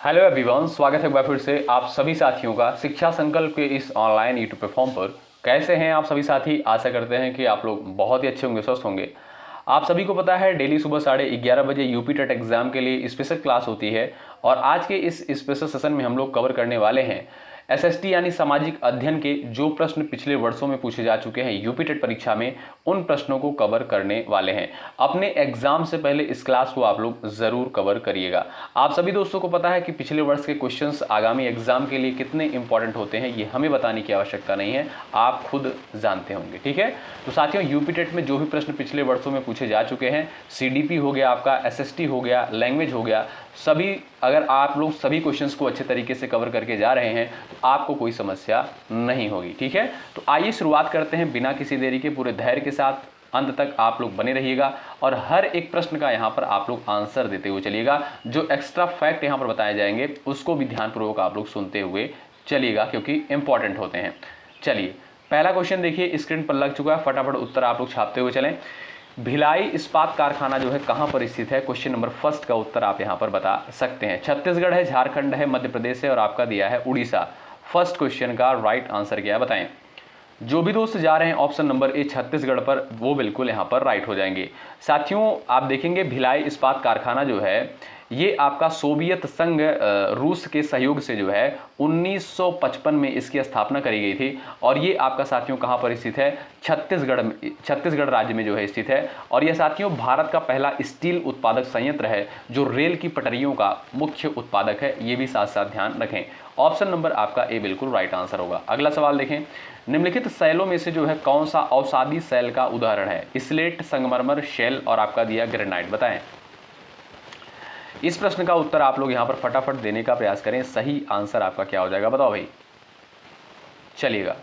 Hello everyone, स्वागत है एक बार फिर से आप सभी साथियों का शिक्षा संकल्प के इस ऑनलाइन यूट्यूब प्लेटफॉर्म पर। कैसे हैं आप सभी साथी? आशा करते हैं कि आप लोग बहुत ही अच्छे होंगे, स्वस्थ होंगे। आप सभी को पता है डेली सुबह 11:30 बजे यूपी टेट एग्जाम के लिए स्पेशल क्लास होती है और आज के इस स्पेशल सेशन में हम लोग कवर करने वाले हैं एसएसटी यानी सामाजिक अध्ययन के जो प्रश्न पिछले वर्षों में पूछे जा चुके हैं यूपी टेट परीक्षा में, उन प्रश्नों को कवर करने वाले हैं। अपने एग्जाम से पहले इस क्लास को आप लोग जरूर कवर करिएगा। आप सभी दोस्तों को पता है कि पिछले वर्ष के क्वेश्चंस आगामी एग्जाम के लिए कितने इंपॉर्टेंट होते हैं, ये हमें बताने की आवश्यकता नहीं है, आप खुद जानते होंगे। ठीक है, तो साथियों यूपी टेट में जो भी प्रश्न पिछले वर्षों में पूछे जा चुके हैं, सीडीपी हो गया, आपका एसएसटी हो गया, लैंग्वेज हो गया, सभी अगर आप लोग सभी क्वेश्चंस को अच्छे तरीके से कवर करके जा रहे हैं तो आपको कोई समस्या नहीं होगी। ठीक है, तो आइए शुरुआत करते हैं बिना किसी देरी के। पूरे धैर्य के साथ अंत तक आप लोग बने रहिएगा और हर एक प्रश्न का यहाँ पर आप लोग आंसर देते हुए चलिएगा। जो एक्स्ट्रा फैक्ट यहाँ पर बताए जाएंगे उसको भी ध्यानपूर्वक आप लोग सुनते हुए चलिएगा क्योंकि इंपॉर्टेंट होते हैं। चलिए, पहला क्वेश्चन देखिए, स्क्रीन पर लग चुका है, फटाफट उत्तर आप लोग छापते हुए चलें। भिलाई इस्पात कारखाना जो है कहाँ पर स्थित है? क्वेश्चन नंबर फर्स्ट का उत्तर आप यहाँ पर बता सकते हैं। छत्तीसगढ़ है, झारखंड है, मध्य प्रदेश है और आपका दिया है उड़ीसा। फर्स्ट क्वेश्चन का राइट आंसर क्या है बताएं। जो भी दोस्त जा रहे हैं ऑप्शन नंबर ए छत्तीसगढ़ पर, वो बिल्कुल यहाँ पर राइट हो जाएंगे। साथियों आप देखेंगे भिलाई इस्पात कारखाना जो है ये आपका सोवियत संघ रूस के सहयोग से जो है 1955 में इसकी स्थापना करी गई थी और ये आपका साथियों कहाँ पर स्थित है? छत्तीसगढ़ राज्य में जो है स्थित है। और यह साथियों भारत का पहला स्टील उत्पादक संयंत्र है जो रेल की पटरियों का मुख्य उत्पादक है, ये भी साथ साथ ध्यान रखें। ऑप्शन नंबर आपका ए बिल्कुल राइट आंसर होगा। अगला सवाल देखें, निम्नलिखित शैलों में से जो है कौन सा अवसादी शैल का उदाहरण है? स्लेट, संगमरमर, शैल और आपका दिया ग्रेनाइट, बताएं। इस प्रश्न का उत्तर आप लोग यहां पर फटाफट देने का प्रयास करें। सही आंसर आपका क्या हो जाएगा बताओ भाई, चलिएगा।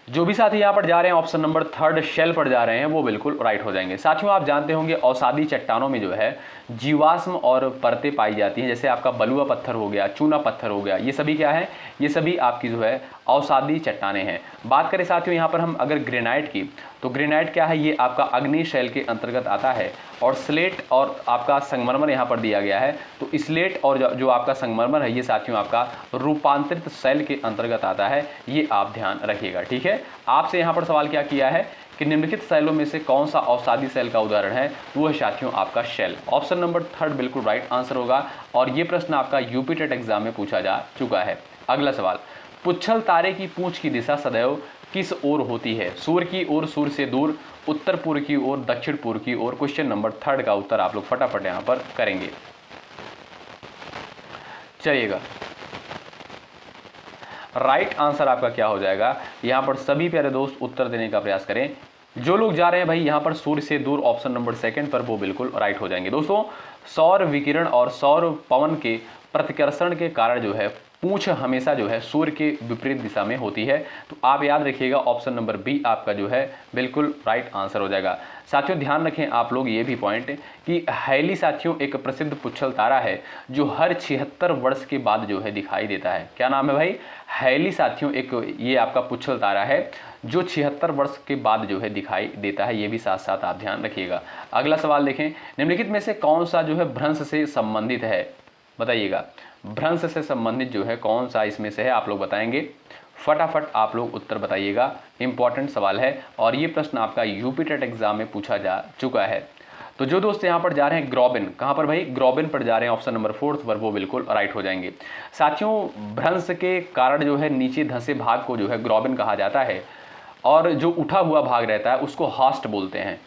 जो भी साथी यहां पर जा रहे हैं ऑप्शन नंबर थर्ड शेल पर जा रहे हैं वो बिल्कुल राइट हो जाएंगे। साथियों आप जानते होंगे अवसादी चट्टानों में जो है जीवाश्म और परतें पाई जाती हैं, जैसे आपका बलुआ पत्थर हो गया, चूना पत्थर हो गया, ये सभी क्या है? ये सभी आपकी जो है अवसादी चट्टानें हैं। बात करें साथियों यहाँ पर हम अगर ग्रेनाइट की, तो ग्रेनाइट क्या है? ये आपका अग्नि शैल के अंतर्गत आता है। और स्लेट और आपका संगमरमर यहाँ पर दिया गया है, तो स्लेट और जो आपका संगमरमर है ये साथियों आपका रूपांतरित शैल के अंतर्गत आता है, ये आप ध्यान रखिएगा। ठीक है, आपसे यहाँ पर सवाल क्या किया है कि निम्नलिखित शैलों में से कौन सा अवसादी शैल का उदाहरण है? वो है साथियों आपका शैल। ऑप्शन नंबर थर्ड बिल्कुल राइट आंसर होगा और ये प्रश्न आपका यूपी टेट एग्जाम में पूछा जा चुका है। अगला सवाल, पुच्छल तारे की पूंछ की दिशा सदैव किस ओर होती है? सूर्य की ओर, सूर्य से दूर, उत्तर पूर्व की ओर, दक्षिण पूर्व की ओर। क्वेश्चन नंबर थर्ड का उत्तर आप लोग फटाफट यहां पर करेंगे। चलिएगा, राइट आंसर आपका क्या हो जाएगा? यहां पर सभी प्यारे दोस्त उत्तर देने का प्रयास करें। जो लोग जा रहे हैं भाई यहां पर सूर्य से दूर ऑप्शन नंबर सेकंड पर, वो बिल्कुल राइट हो जाएंगे। दोस्तों सौर विकिरण और सौर पवन के प्रतिकर्षण के कारण जो है पूंछ हमेशा जो है सूर्य के विपरीत दिशा में होती है, तो आप याद रखिएगा ऑप्शन नंबर बी आपका जो है बिल्कुल राइट आंसर हो जाएगा। साथियों ध्यान रखें आप लोग ये भी पॉइंट कि हैली साथियों एक प्रसिद्ध पुच्छल तारा है जो हर 76 वर्ष के बाद जो है दिखाई देता है। क्या नाम है भाई? हैली साथियों एक ये आपका पुच्छल तारा है जो 76 वर्ष के बाद जो है दिखाई देता है, ये भी साथ साथ आप ध्यान रखिएगा। अगला सवाल देखें, निम्नलिखित में से कौन सा जो है भ्रंश से संबंधित है? बताइएगा, भ्रंश से संबंधित जो है कौन सा इसमें से है? आप लोग बताएंगे, फटाफट आप लोग उत्तर बताइएगा। इंपॉर्टेंट सवाल है और ये प्रश्न आपका यूपी टेट एग्जाम में पूछा जा चुका है। तो जो दोस्त यहाँ पर जा रहे हैं ग्रोबिन, कहाँ पर भाई? ग्रोबिन पर जा रहे हैं ऑप्शन नंबर फोर्थ पर, वो बिल्कुल राइट हो जाएंगे। साथियों भ्रंश के कारण जो है नीचे धंसे भाग को जो है ग्रोबिन कहा जाता है और जो उठा हुआ भाग रहता है उसको हास्ट बोलते हैं।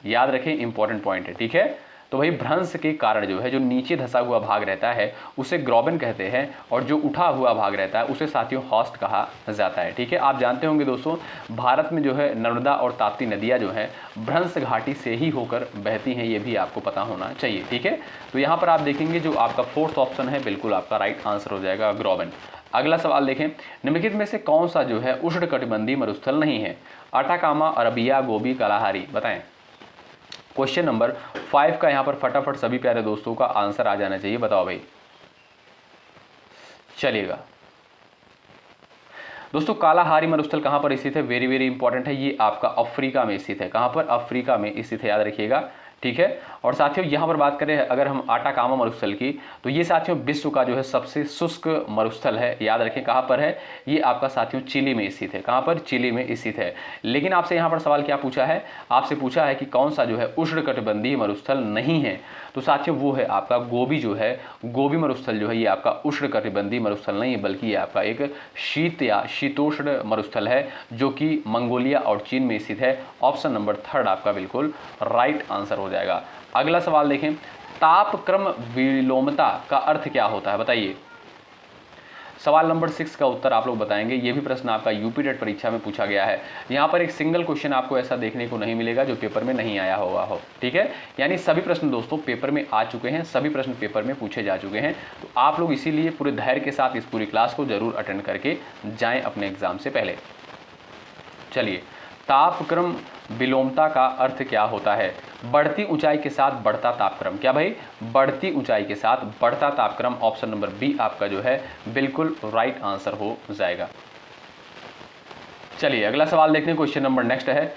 याद रखें, इंपॉर्टेंट पॉइंट है। ठीक है, तो वही भ्रंश के कारण जो है जो नीचे धंसा हुआ भाग रहता है उसे ग्रोबिन कहते हैं और जो उठा हुआ भाग रहता है उसे साथियों हॉस्ट कहा जाता है। ठीक है, आप जानते होंगे दोस्तों भारत में जो है नर्मदा और ताप्ती नदियाँ जो हैं भ्रंश घाटी से ही होकर बहती हैं, ये भी आपको पता होना चाहिए। ठीक है, तो यहाँ पर आप देखेंगे जो आपका फोर्थ ऑप्शन है बिल्कुल आपका राइट आंसर हो जाएगा ग्रोबिन। अगला सवाल देखें, निम्नलिखित में से कौन सा जो है उष्णकटिबंधीय मरुस्थल नहीं है? अटाकामा, अरबिया, गोबी, कलाहारी, बताएं। क्वेश्चन नंबर 5 का यहां पर फटाफट सभी प्यारे दोस्तों का आंसर आ जाना चाहिए। बताओ भाई, चलिएगा। दोस्तों कालाहारी मरुस्थल कहाँ पर स्थित है, वेरी वेरी इंपॉर्टेंट है, ये आपका अफ्रीका में स्थित है। कहाँ पर, अफ्रीका में स्थित है, याद रखिएगा, ठीक है। और साथियों यहाँ पर बात करें अगर हम आटाकामा मरुस्थल की, तो ये साथियों विश्व का जो है सबसे शुष्क मरुस्थल है, याद रखें कहाँ पर है, ये आपका साथियों चिली में स्थित है। कहाँ पर, चिली में स्थित है। लेकिन आपसे यहाँ पर सवाल क्या पूछा है, आपसे पूछा है कि कौन सा जो है उष्णकटिबंधीय मरुस्थल नहीं है, तो साथियों वो है आपका गोबी जो है, गोबी मरुस्थल जो है ये आपका उष्णकटिबंधीय मरुस्थल नहीं है, बल्कि ये आपका एक शीत या शीतोष्ण मरुस्थल है जो कि मंगोलिया और चीन में स्थित है। ऑप्शन नंबर थर्ड आपका बिल्कुल राइट आंसर हो जाएगा। अगला सवाल देखें, तापक्रम विलोमता का अर्थ क्या होता है, बताइए। सवाल नंबर 6 का उत्तर आप लोग बताएंगे। ये भी प्रश्न आपका यूपी टेट परीक्षा में पूछा गया है। यहाँ पर एक सिंगल क्वेश्चन आपको ऐसा देखने को नहीं मिलेगा जो पेपर में नहीं आया हुआ हो, ठीक है। यानी सभी प्रश्न दोस्तों पेपर में आ चुके हैं, सभी प्रश्न पेपर में पूछे जा चुके हैं। तो आप लोग इसीलिए पूरे धैर्य के साथ इस पूरी क्लास को जरूर अटेंड करके जाएं अपने एग्जाम से पहले। चलिए, तापक्रम विलोमता का अर्थ क्या होता है, बढ़ती ऊंचाई के साथ बढ़ता तापक्रम। क्या भाई, बढ़ती ऊंचाई के साथ बढ़ता तापक्रम। ऑप्शन नंबर बी आपका जो है बिल्कुल राइट आंसर हो जाएगा। चलिए अगला सवाल देखने, क्वेश्चन नंबर नेक्स्ट है,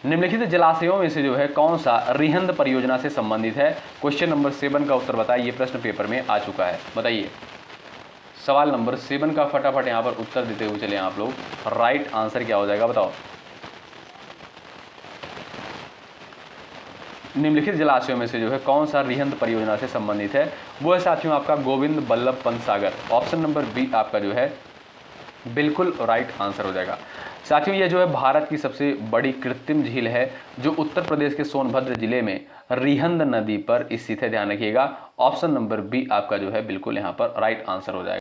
निम्नलिखित जलाशयों में से जो है कौन सा रिहंद परियोजना से संबंधित है। क्वेश्चन नंबर 7 का उत्तर बताइए, ये प्रश्न पेपर में आ चुका है, बताइए। सवाल नंबर 7 का फटाफट यहाँ पर उत्तर देते हुए चले आप लोग, राइट आंसर क्या हो जाएगा बताओ। निम्नलिखित जलाशयों में से जो है कौन सा रिहंद परियोजना से संबंधित है, वो है साथियों आपका Govind Ballabh Pant Sagar. Option number B आपका जो है बिल्कुल राइट आंसर हो जाएगा। साथियों ये जो है भारत की सबसे बड़ी कृत्रिम झील है जो उत्तर प्रदेश के सोनभद्र जिले में रिहंद नदी पर स्थित है, ध्यान रखिएगा। ऑप्शन नंबर बी आपका जो है बिल्कुल यहाँ पर राइट आंसर हो जाएगा।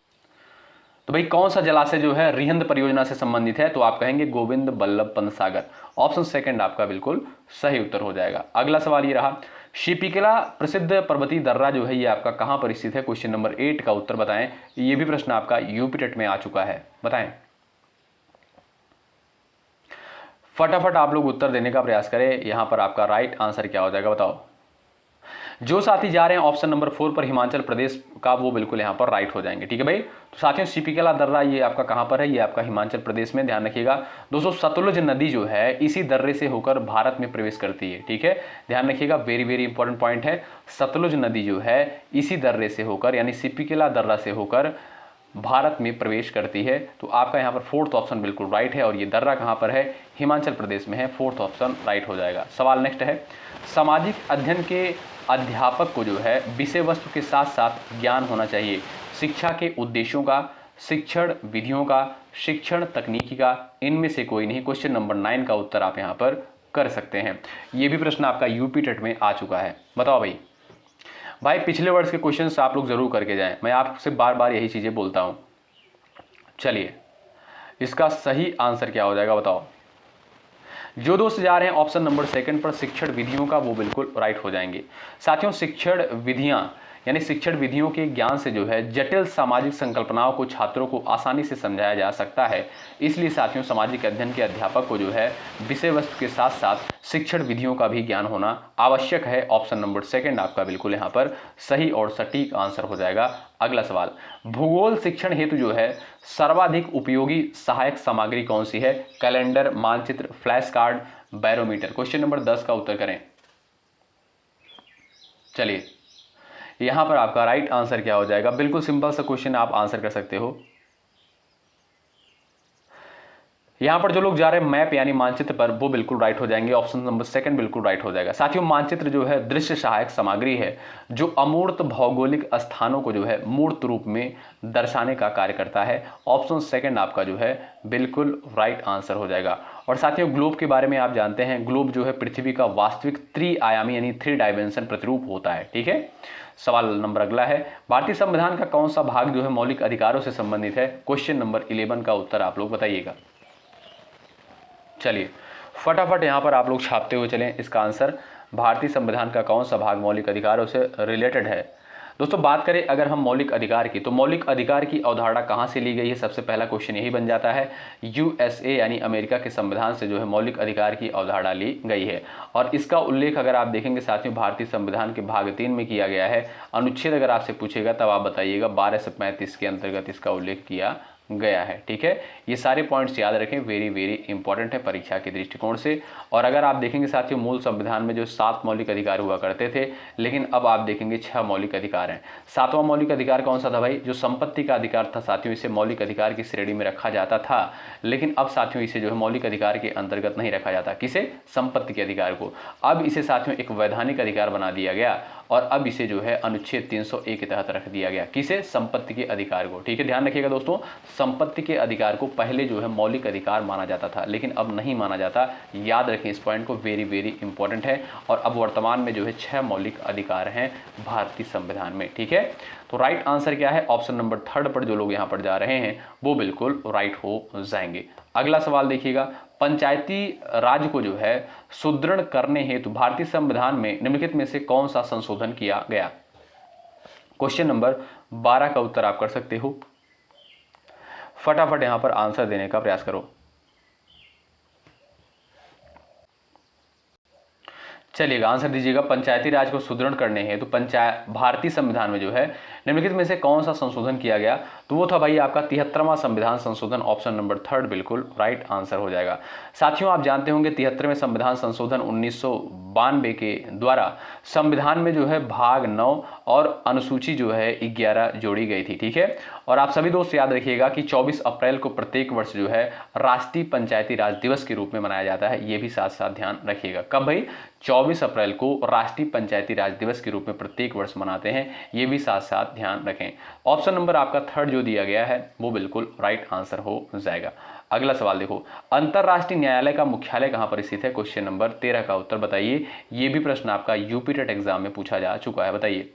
तो भाई कौन सा जलाशय जो है रिहंद परियोजना से संबंधित है, तो आप कहेंगे गोविंद बल्लभ पंत सागर। ऑप्शन सेकंड आपका बिल्कुल सही उत्तर हो जाएगा। अगला सवाल ये रहा, शिपिकला प्रसिद्ध पर्वतीय दर्रा जो है ये आपका कहां पर स्थित है। क्वेश्चन नंबर 8 का उत्तर बताएं। ये भी प्रश्न आपका यूपी टेट में आ चुका है, बताएं। फटाफट आप लोग उत्तर देने का प्रयास करें। यहां पर आपका राइट आंसर क्या हो जाएगा बताओ। जो साथी जा रहे हैं ऑप्शन नंबर 4 पर हिमाचल प्रदेश का, वो बिल्कुल यहाँ पर राइट हो जाएंगे, ठीक है भाई। तो साथियों शिपिकला दर्रा ये आपका कहाँ पर है, ये आपका हिमाचल प्रदेश में, ध्यान रखिएगा। दोस्तों सतलुज नदी जो है इसी दर्रे से होकर भारत में प्रवेश करती है, ठीक है, ध्यान रखिएगा, वेरी वेरी इंपॉर्टेंट पॉइंट है। सतलुज नदी जो है इसी दर्रे से होकर यानी शिपिकला दर्रा से होकर भारत में प्रवेश करती है। तो आपका यहाँ पर फोर्थ ऑप्शन बिल्कुल राइट है, और ये दर्रा कहाँ पर है, हिमाचल प्रदेश में है। फोर्थ ऑप्शन राइट हो जाएगा। सवाल नेक्स्ट है, सामाजिक अध्ययन के अध्यापक को जो है विषय वस्तु के साथ साथ ज्ञान होना चाहिए शिक्षा के उद्देश्यों का, शिक्षण विधियों का, शिक्षण तकनीकी का, इनमें से कोई नहीं। क्वेश्चन नंबर 9 का उत्तर आप यहाँ पर कर सकते हैं। ये भी प्रश्न आपका यूपी टेट में आ चुका है, बताओ भाई। भाई पिछले वर्ष के क्वेश्चंस आप लोग जरूर करके जाएं, मैं आपसे बार बार यही चीजें बोलता हूं। चलिए इसका सही आंसर क्या हो जाएगा बताओ। जो दोस्त जा रहे हैं ऑप्शन नंबर 2 पर शिक्षण विधियों का, वो बिल्कुल राइट हो जाएंगे। साथियों शिक्षण विधियां यानी शिक्षण विधियों के ज्ञान से जो है जटिल सामाजिक संकल्पनाओं को छात्रों को आसानी से समझाया जा सकता है। इसलिए साथियों सामाजिक अध्ययन के अध्यापक को जो है विषय वस्तु के साथ साथ शिक्षण विधियों का भी ज्ञान होना आवश्यक है। ऑप्शन नंबर 2 आपका बिल्कुल यहाँ पर सही और सटीक आंसर हो जाएगा। अगला सवाल, भूगोल शिक्षण हेतु जो है सर्वाधिक उपयोगी सहायक सामग्री कौन सी है। कैलेंडर, मानचित्र, flash card, barometer. Question number 10 का उत्तर करें। चलिए यहां पर आपका राइट आंसर क्या हो जाएगा। बिल्कुल सिंपल सा क्वेश्चन, आप आंसर कर सकते हो। यहां पर जो लोग जा रहे हैं मैप यानी मानचित्र पर, वो बिल्कुल राइट हो जाएंगे। ऑप्शन नंबर 2 बिल्कुल राइट हो जाएगा। साथियों मानचित्र जो है दृश्य सहायक सामग्री है जो अमूर्त भौगोलिक स्थानों को जो है मूर्त रूप में दर्शाने का कार्य करता है। ऑप्शन 2 आपका जो है बिल्कुल राइट आंसर हो जाएगा। और साथियों ग्लोब के बारे में आप जानते हैं, ग्लोब जो है पृथ्वी का वास्तविक त्रिआयामी यानी 3 डायमेंशन प्रतिरूप होता है, ठीक है। सवाल नंबर अगला है, भारतीय संविधान का कौन सा भाग जो है मौलिक अधिकारों से संबंधित है। क्वेश्चन नंबर 11 का उत्तर आप लोग बताइएगा। चलिए फटाफट यहां पर आप लोग छापते हुए चलें इसका आंसर। भारतीय संविधान का कौन सा भाग मौलिक अधिकारों से रिलेटेड है। दोस्तों बात करें अगर हम मौलिक अधिकार की, तो मौलिक अधिकार की अवधारणा कहां से ली गई है, सबसे पहला क्वेश्चन यही बन जाता है। यूएसए यानी अमेरिका के संविधान से जो है मौलिक अधिकार की अवधारणा ली गई है। और इसका उल्लेख अगर आप देखेंगे साथियों भारतीय संविधान के भाग 3 में किया गया है। अनुच्छेद अगर आपसे पूछेगा तब आप बताइएगा 12 से 35 के अंतर्गत इसका उल्लेख किया गया है। ठीक है, ये सारे पॉइंट्स याद रखें, वेरी वेरी इंपॉर्टेंट है परीक्षा के दृष्टिकोण से। और अगर आप देखेंगे साथियों, मूल संविधान में जो 7 मौलिक अधिकार हुआ करते थे, लेकिन अब आप देखेंगे 6 मौलिक अधिकार हैं। 7वां मौलिक अधिकार कौन सा था भाई? जो संपत्ति का अधिकार था साथियों, इसे मौलिक अधिकार की श्रेणी में रखा जाता था, लेकिन अब साथियों इसे जो है मौलिक अधिकार के अंतर्गत नहीं रखा जाता। किसे? संपत्ति के अधिकार को। अब इसे साथियों एक वैधानिक अधिकार बना दिया गया और अब इसे जो है अनुच्छेद 301 के तहत रख दिया गया। किसे? संपत्ति के अधिकार को। ठीक है, ध्यान रखिएगा दोस्तों, संपत्ति के अधिकार को पहले जो है मौलिक अधिकार माना जाता था, लेकिन अब नहीं माना जाता। याद रखें इस पॉइंट को, वेरी वेरी इंपॉर्टेंट है। और अब वर्तमान में जो है 6 मौलिक अधिकार हैं भारतीय संविधान में। ठीक है, तो राइट आंसर क्या है? ऑप्शन नंबर 3 पर जो लोग यहाँ पर जा रहे हैं वो बिल्कुल राइट हो जाएंगे। अगला सवाल देखिएगा, पंचायती राज को जो है सुदृढ़ करने हेतु भारतीय संविधान में निम्नलिखित में से कौन सा संशोधन किया गया? क्वेश्चन नंबर 12 का उत्तर आप कर सकते हो। फटाफट यहां पर आंसर देने का प्रयास करो। चलिएगा, आंसर दीजिएगा। पंचायती राज को सुदृढ़ करने हेतु भारतीय संविधान में जो है निम्नलिखित में से कौन सा संशोधन किया गया? तो वो था भाई आपका 73वां संविधान संशोधन, ऑप्शन नंबर 3 बिल्कुल राइट आंसर हो जाएगा। साथियों आप जानते होंगे 73वें संविधान संशोधन 1992 के द्वारा संविधान में जो है भाग 9 और अनुसूची जो है 11 जोड़ी गई थी। ठीक है, और आप सभी दोस्त याद रखिएगा कि 24 अप्रैल को प्रत्येक वर्ष जो है राष्ट्रीय पंचायती राज दिवस के रूप में मनाया जाता है। ये भी साथ साथ ध्यान रखिएगा। कब भाई? 24 अप्रैल को राष्ट्रीय पंचायती राज दिवस के रूप में प्रत्येक वर्ष मनाते हैं। ये भी साथ साथ ध्यान रखें। ऑप्शन नंबर आपका 3 जो दिया गया है वो बिल्कुल राइट आंसर हो जाएगा। अगला सवाल देखो, अंतरराष्ट्रीय न्यायालय का मुख्यालय कहां पर स्थित है? क्वेश्चन नंबर 13 का उत्तर बताइए। ये भी प्रश्न आपका यूपी टेट एग्जाम में पूछा जा चुका है, बताइए।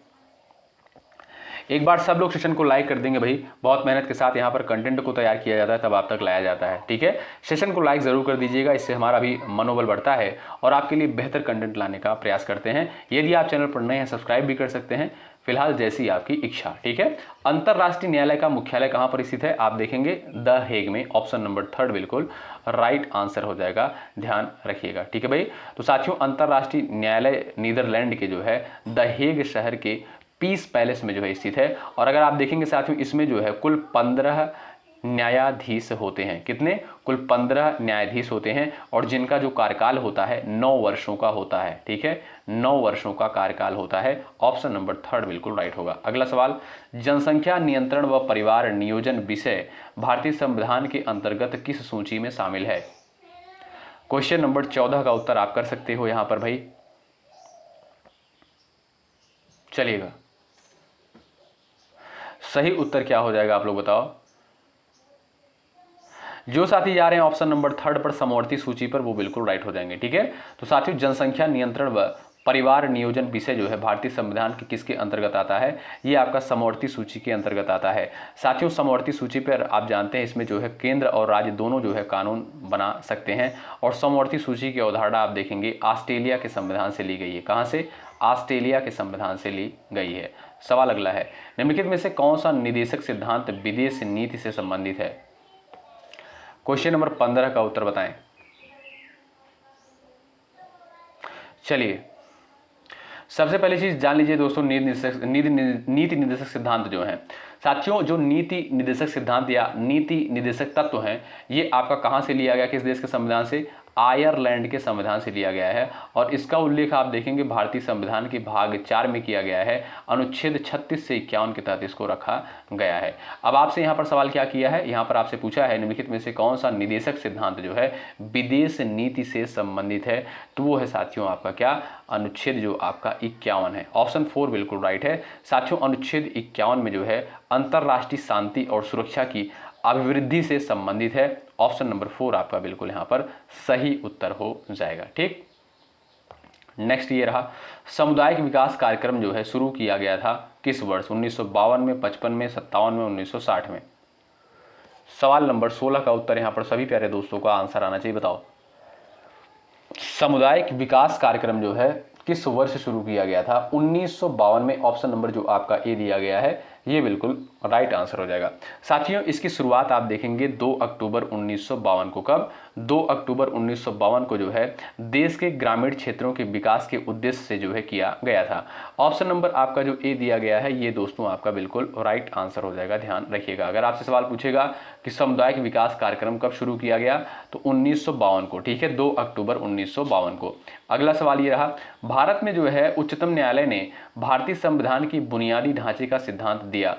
एक बार सब लोग सेशन को लाइक कर देंगे भाई, बहुत मेहनत के साथ यहाँ पर कंटेंट को तैयार किया जाता है, तब आप तक लाया जाता है। ठीक है, सेशन को लाइक जरूर कर दीजिएगा, इससे हमारा भी मनोबल बढ़ता है और आपके लिए बेहतर कंटेंट लाने का प्रयास करते हैं। यदि आप चैनल पर नए हैं सब्सक्राइब भी कर सकते हैं, फिलहाल जैसी आपकी इच्छा। ठीक है, अंतरराष्ट्रीय न्यायालय का मुख्यालय कहां पर स्थित है? आप देखेंगे द हेग में, ऑप्शन नंबर 3 बिल्कुल राइट आंसर हो जाएगा, ध्यान रखिएगा। ठीक है भाई, तो साथियों अंतरराष्ट्रीय न्यायालय नीदरलैंड के जो है द हेग शहर के पीस पैलेस में जो है स्थित है। और अगर आप देखेंगे साथियों इसमें जो है कुल 15 न्यायाधीश होते हैं। कितने? कुल 15 न्यायाधीश होते हैं और जिनका जो कार्यकाल होता है 9 वर्षों का होता है। ठीक है, 9 वर्षों का कार्यकाल होता है। ऑप्शन नंबर 3 बिल्कुल राइट होगा। अगला सवाल, जनसंख्या नियंत्रण व परिवार नियोजन विषय भारतीय संविधान के अंतर्गत किस सूची में शामिल है? क्वेश्चन नंबर 14 का उत्तर आप कर सकते हो यहां पर भाई। चलिएगा, सही उत्तर क्या हो जाएगा आप लोग बताओ। जो साथी जा रहे हैं ऑप्शन नंबर 3 पर समवर्ती सूची पर, वो बिल्कुल राइट हो जाएंगे। ठीक है, तो साथियों जनसंख्या नियंत्रण व परिवार नियोजन विषय जो है भारतीय संविधान के किसके अंतर्गत आता है? ये आपका समवर्ती सूची के अंतर्गत आता है। साथियों समवर्ती सूची पर आप जानते हैं इसमें जो है केंद्र और राज्य दोनों जो है कानून बना सकते हैं। और समवर्ती सूची की अवधारणा आप देखेंगे ऑस्ट्रेलिया के संविधान से ली गई है। कहां से? ऑस्ट्रेलिया के संविधान से ली गई है। सवाल अगला है, निम्नलिखित में से कौन सा निदेशक सिद्धांत विदेश नीति से संबंधित है? क्वेश्चन नंबर 15 का उत्तर बताएं। चलिए, सबसे पहली चीज जान लीजिए दोस्तों, नीति निर्देशक सिद्धांत जो है साथियों, जो नीति निर्देशक सिद्धांत या नीति निर्देशक तत्व हैं, ये आपका कहां से लिया गया? किस देश के संविधान से? आयरलैंड के संविधान से लिया गया है। और इसका उल्लेख आप देखेंगे भारतीय संविधान के भाग 4 में किया गया है। अनुच्छेद 36 से 51 के तहत इसको रखा गया है। अब आपसे यहाँ पर सवाल क्या किया है? यहाँ पर आपसे पूछा है निम्नलिखित में से कौन सा निदेशक सिद्धांत जो है विदेश नीति से संबंधित है? तो वो है साथियों आपका क्या? अनुच्छेद जो आपका 51 है। ऑप्शन 4 बिल्कुल राइट है। साथियों अनुच्छेद 51 में जो है अंतरराष्ट्रीय शांति और सुरक्षा की अभिवृद्धि से संबंधित है। ऑप्शन नंबर 4 आपका बिल्कुल यहां पर सही उत्तर हो जाएगा। ठीक, नेक्स्ट ये रहा, सामुदायिक विकास कार्यक्रम जो है शुरू किया गया था किस वर्ष? 1952 में, 55 में, 57 में, 1960 में। सवाल नंबर 16 का उत्तर यहां पर सभी प्यारे दोस्तों का आंसर आना चाहिए, बताओ। सामुदायिक विकास कार्यक्रम जो है किस वर्ष शुरू किया गया था? 1952 में। ऑप्शन नंबर जो आपका ए दिया गया है ये बिल्कुल राइट आंसर हो जाएगा। साथियों, इसकी शुरुआत आप देखेंगे 2 अक्टूबर 1952 को। कब? 2 अक्टूबर 1952 को जो है देश के ग्रामीण क्षेत्रों के विकास के उद्देश्य से जो है किया गया था। ऑप्शन नंबर आपका जो ए दिया गया है ये दोस्तों आपका बिल्कुल राइट आंसर हो जाएगा, ध्यान रखिएगा। अगर आपसे सवाल पूछेगा कि सामुदायिक विकास कार्यक्रम कब शुरू किया गया, तो 1952 को, ठीक है, 2 अक्टूबर 1952 को। अगला सवाल ये रहा, भारत में जो है उच्चतम न्यायालय ने भारतीय संविधान की बुनियादी ढांचे का सिद्धांत दिया।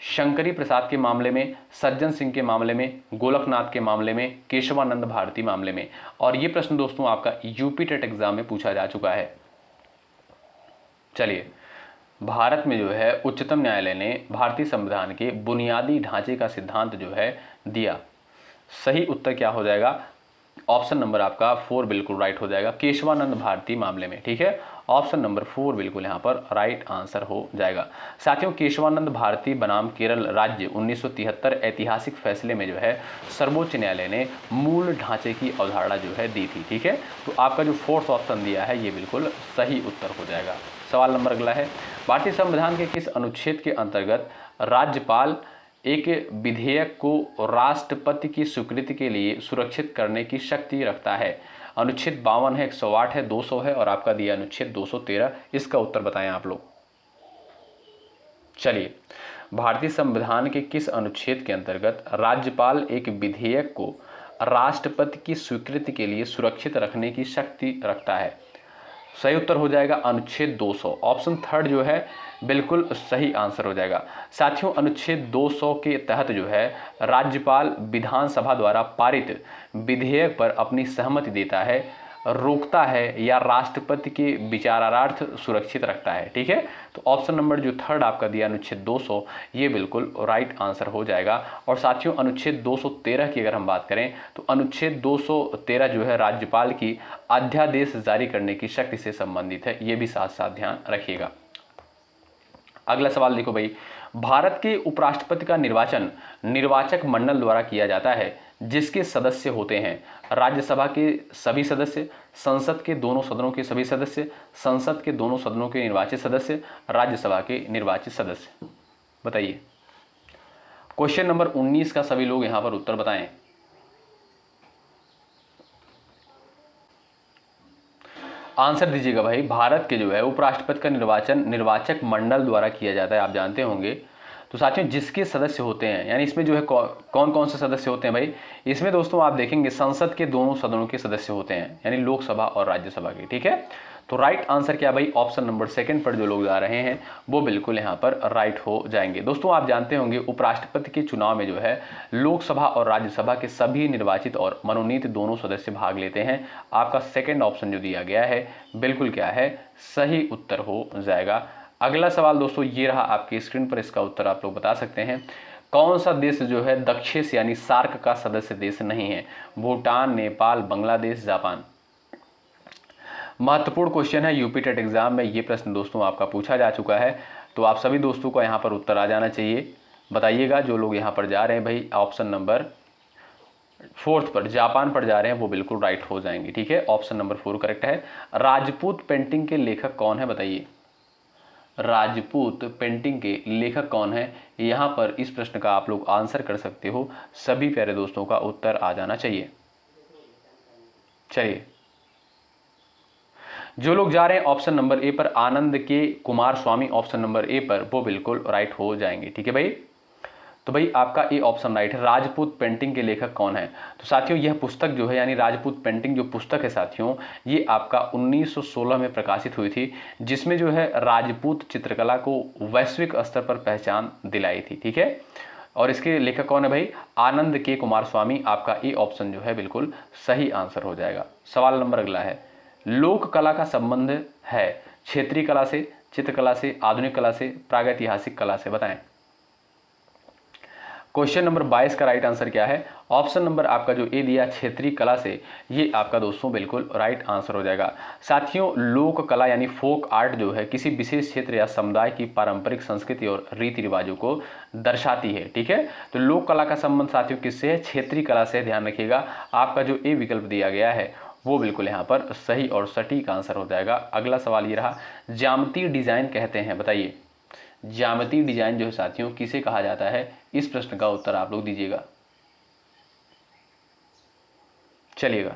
शंकरी प्रसाद के मामले में, सज्जन सिंह के मामले में, गोलकनाथ के मामले में, केशवानंद भारती मामले में। और ये प्रश्न दोस्तों आपका यूपी टेट एग्जाम में पूछा जा चुका है। चलिए, भारत में जो है उच्चतम न्यायालय ने भारतीय संविधान के बुनियादी ढांचे का सिद्धांत जो है दिया। सही उत्तर क्या हो जाएगा? ऑप्शन नंबर आपका 4 बिल्कुल राइट हो जाएगा, केशवानंद भारती मामले में, ठीक है। ऑप्शन नंबर 4 बिल्कुल यहाँ पर राइट आंसर हो जाएगा। साथियों, केशवानंद भारती बनाम केरल राज्य 1973 ऐतिहासिक फैसले में जो है सर्वोच्च न्यायालय ने मूल ढांचे की अवधारणा जो है दी थी, ठीक है। तो आपका जो फोर्थ ऑप्शन दिया है ये बिल्कुल सही उत्तर हो जाएगा। सवाल नंबर अगला है, भारतीय संविधान के किस अनुच्छेद के अंतर्गत राज्यपाल एक विधेयक को राष्ट्रपति की स्वीकृति के लिए सुरक्षित करने की शक्ति रखता है? अनुच्छेद 52 है, 108 है, 200 है और आपका दिया अनुच्छेद 213। इसका उत्तर बताएं आप लोग। चलिए, भारतीय संविधान के किस अनुच्छेद के अंतर्गत राज्यपाल एक विधेयक को राष्ट्रपति की स्वीकृति के लिए सुरक्षित रखने की शक्ति रखता है? सही उत्तर हो जाएगा अनुच्छेद 200। ऑप्शन थर्ड जो है बिल्कुल सही आंसर हो जाएगा। साथियों, अनुच्छेद 200 के तहत जो है राज्यपाल विधानसभा द्वारा पारित विधेयक पर अपनी सहमति देता है, रोकता है या राष्ट्रपति के विचारार्थ सुरक्षित रखता है, ठीक है। तो ऑप्शन नंबर जो थर्ड आपका दिया अनुच्छेद 200 ये बिल्कुल राइट आंसर हो जाएगा। और साथियों, अनुच्छेद 213 की अगर हम बात करें तो अनुच्छेद 213 जो है राज्यपाल की अध्यादेश जारी करने की शक्ति से संबंधित है, ये भी साथ साथ ध्यान रखिएगा। अगला सवाल देखो भाई, भारत के उपराष्ट्रपति का निर्वाचन निर्वाचक मंडल द्वारा किया जाता है जिसके सदस्य होते हैं राज्यसभा के सभी सदस्य, संसद के दोनों सदनों के सभी सदस्य, संसद के दोनों सदनों के निर्वाचित सदस्य, राज्यसभा के निर्वाचित सदस्य। बताइए, क्वेश्चन नंबर 19 का सभी लोग यहां पर उत्तर बताएं। आंसर दीजिएगा भाई। भारत के जो है उपराष्ट्रपति का निर्वाचन निर्वाचक मंडल द्वारा किया जाता है, आप जानते होंगे। तो साथियों, जिसके सदस्य होते हैं, यानी इसमें जो है कौन कौन से सदस्य होते हैं भाई? इसमें दोस्तों आप देखेंगे संसद के दोनों सदनों के सदस्य होते हैं, यानी लोकसभा और राज्यसभा के, ठीक है। तो राइट आंसर क्या भाई? ऑप्शन नंबर सेकंड पर जो लोग जा रहे हैं वो बिल्कुल यहाँ पर राइट हो जाएंगे। दोस्तों, आप जानते होंगे उपराष्ट्रपति के चुनाव में जो है लोकसभा और राज्यसभा के सभी निर्वाचित और मनोनीत दोनों सदस्य भाग लेते हैं। आपका सेकंड ऑप्शन जो दिया गया है बिल्कुल क्या है? सही उत्तर हो जाएगा। अगला सवाल दोस्तों ये रहा आपकी स्क्रीन पर, इसका उत्तर आप लोग बता सकते हैं। कौन सा देश जो है दक्षेस यानी सार्क का सदस्य देश नहीं है? भूटान, नेपाल, बांग्लादेश, जापान। महत्वपूर्ण क्वेश्चन है, यूपी टेट एग्जाम में ये प्रश्न दोस्तों आपका पूछा जा चुका है। तो आप सभी दोस्तों को यहाँ पर उत्तर आ जाना चाहिए। बताइएगा, जो लोग यहाँ पर जा रहे हैं भाई ऑप्शन नंबर 4 पर, जापान पर जा रहे हैं, वो बिल्कुल राइट हो जाएंगे, ठीक है। ऑप्शन नंबर 4 करेक्ट है। राजपूत पेंटिंग के लेखक कौन है? बताइए, राजपूत पेंटिंग के लेखक कौन है? यहाँ पर इस प्रश्न का आप लोग आंसर कर सकते हो। सभी प्यारे दोस्तों का उत्तर आ जाना चाहिए। चलिए, जो लोग जा रहे हैं ऑप्शन नंबर ए पर, आनंद के कुमार स्वामी ऑप्शन नंबर ए पर, वो बिल्कुल राइट हो जाएंगे, ठीक है भाई। तो भाई आपका ए ऑप्शन राइट है। राजपूत पेंटिंग के लेखक कौन है? तो साथियों, यह पुस्तक जो है यानी राजपूत पेंटिंग जो पुस्तक है साथियों, ये आपका 1916 में प्रकाशित हुई थी, जिसमें जो है राजपूत चित्रकला को वैश्विक स्तर पर पहचान दिलाई थी, ठीक है। और इसके लेखक कौन है भाई? आनंद के कुमार स्वामी। आपका ए ऑप्शन जो है बिल्कुल सही आंसर हो जाएगा। सवाल नंबर अगला है, लोक कला का संबंध है क्षेत्रीय कला से, चित्रकला से, आधुनिक कला से, प्रागैतिहासिक कला से? बताएं। क्वेश्चन नंबर 22 का राइट आंसर क्या है? ऑप्शन नंबर आपका जो ए दिया क्षेत्रीय कला से, ये आपका दोस्तों बिल्कुल राइट आंसर हो जाएगा। साथियों, लोक कला यानी फोक आर्ट जो है किसी विशेष क्षेत्र या समुदाय की पारंपरिक संस्कृति और रीति रिवाजों को दर्शाती है, ठीक है। तो लोक कला का संबंध साथियों किससे है? क्षेत्रीय कला से। ध्यान रखिएगा, आपका जो ए विकल्प दिया गया है वो बिल्कुल यहाँ पर सही और सटीक आंसर हो जाएगा। अगला सवाल ये रहा, ज्यामितीय डिजाइन कहते हैं, बताइए, ज्यामितीय डिजाइन जो है साथियों किसे कहा जाता है? इस प्रश्न का उत्तर आप लोग दीजिएगा। चलिएगा,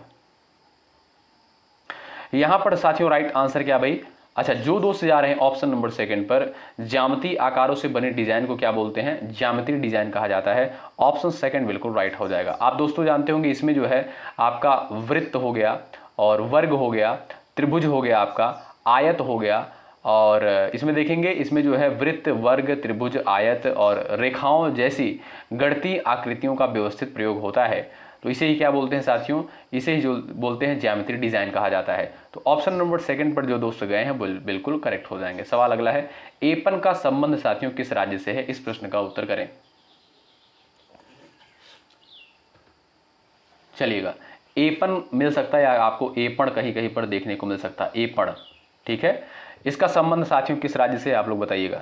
यहां पर साथियों राइट आंसर क्या भाई? अच्छा, जो दोस्त जा रहे हैं ऑप्शन नंबर सेकंड पर, ज्यामितीय आकारों से बने डिजाइन को क्या बोलते हैं? ज्यामितीय डिजाइन कहा जाता है। ऑप्शन सेकंड बिल्कुल राइट हो जाएगा। आप दोस्तों जानते होंगे इसमें जो है आपका वृत्त हो गया और वर्ग हो गया, त्रिभुज हो गया, आपका आयत हो गया, और इसमें देखेंगे इसमें जो है वृत्त, वर्ग, त्रिभुज, आयत और रेखाओं जैसी गणितीय आकृतियों का व्यवस्थित प्रयोग होता है। तो इसे ही क्या बोलते हैं साथियों? इसे ही जो बोलते हैं ज्यामितीय डिजाइन कहा जाता है। तो ऑप्शन नंबर सेकंड पर जो दोस्त गए हैं बिल्कुल करेक्ट हो जाएंगे। सवाल अगला है, एपन का संबंध साथियों किस राज्य से है? इस प्रश्न का उत्तर करें। चलिएगा, एपन मिल सकता है या आपको एपण कहीं कहीं पर देखने को मिल सकता है, एपण, ठीक है। इसका संबंध साथियों किस राज्य से आप लोग बताइएगा।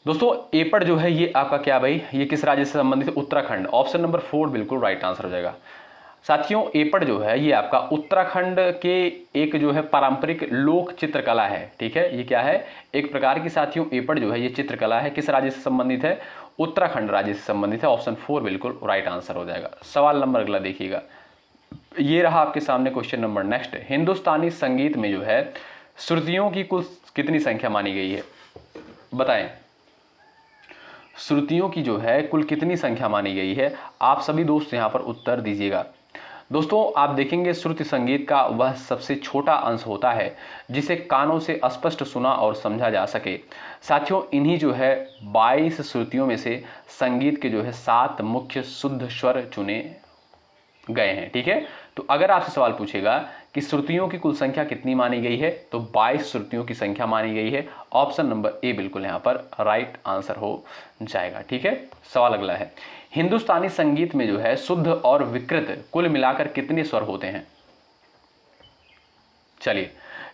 दोस्तों एपड़ जो है ये आपका क्या भाई, ये किस राज्य से संबंधित है? उत्तराखंड। ऑप्शन नंबर 4 बिल्कुल राइट आंसर हो जाएगा। साथियों एपड़ जो है ये आपका उत्तराखंड के एक जो है पारंपरिक लोक चित्रकला है, ठीक है। ये क्या है? एक प्रकार की साथियों एपड़ जो है ये चित्रकला है। किस राज्य से संबंधित है? उत्तराखंड राज्य से संबंधित है। ऑप्शन 4 बिल्कुल राइट आंसर हो जाएगा। सवाल नंबर अगला देखिएगा, ये रहा आपके सामने क्वेश्चन नंबर नेक्स्ट। हिंदुस्तानी संगीत में जो है श्रुतियों की कुल कितनी संख्या मानी गई है? बताएं, श्रुतियों की जो है कुल कितनी संख्या मानी गई है? आप सभी दोस्त यहां पर उत्तर दीजिएगा। दोस्तों आप देखेंगे श्रुति संगीत का वह सबसे छोटा अंश होता है जिसे कानों से स्पष्ट सुना और समझा जा सके। साथियों इन्हीं जो है 22 श्रुतियों में से संगीत के जो है 7 मुख्य शुद्ध स्वर चुने गए हैं, ठीक है। तो अगर आपसे सवाल पूछेगा कि श्रुतियों की कुल संख्या कितनी मानी गई है, तो 22 श्रुतियों की संख्या मानी गई है। ऑप्शन नंबर ए बिल्कुल यहां पर राइट आंसर हो जाएगा, ठीक है। सवाल अगला है, हिंदुस्तानी संगीत में जो है शुद्ध और विकृत कुल मिलाकर कितने स्वर होते हैं? चलिए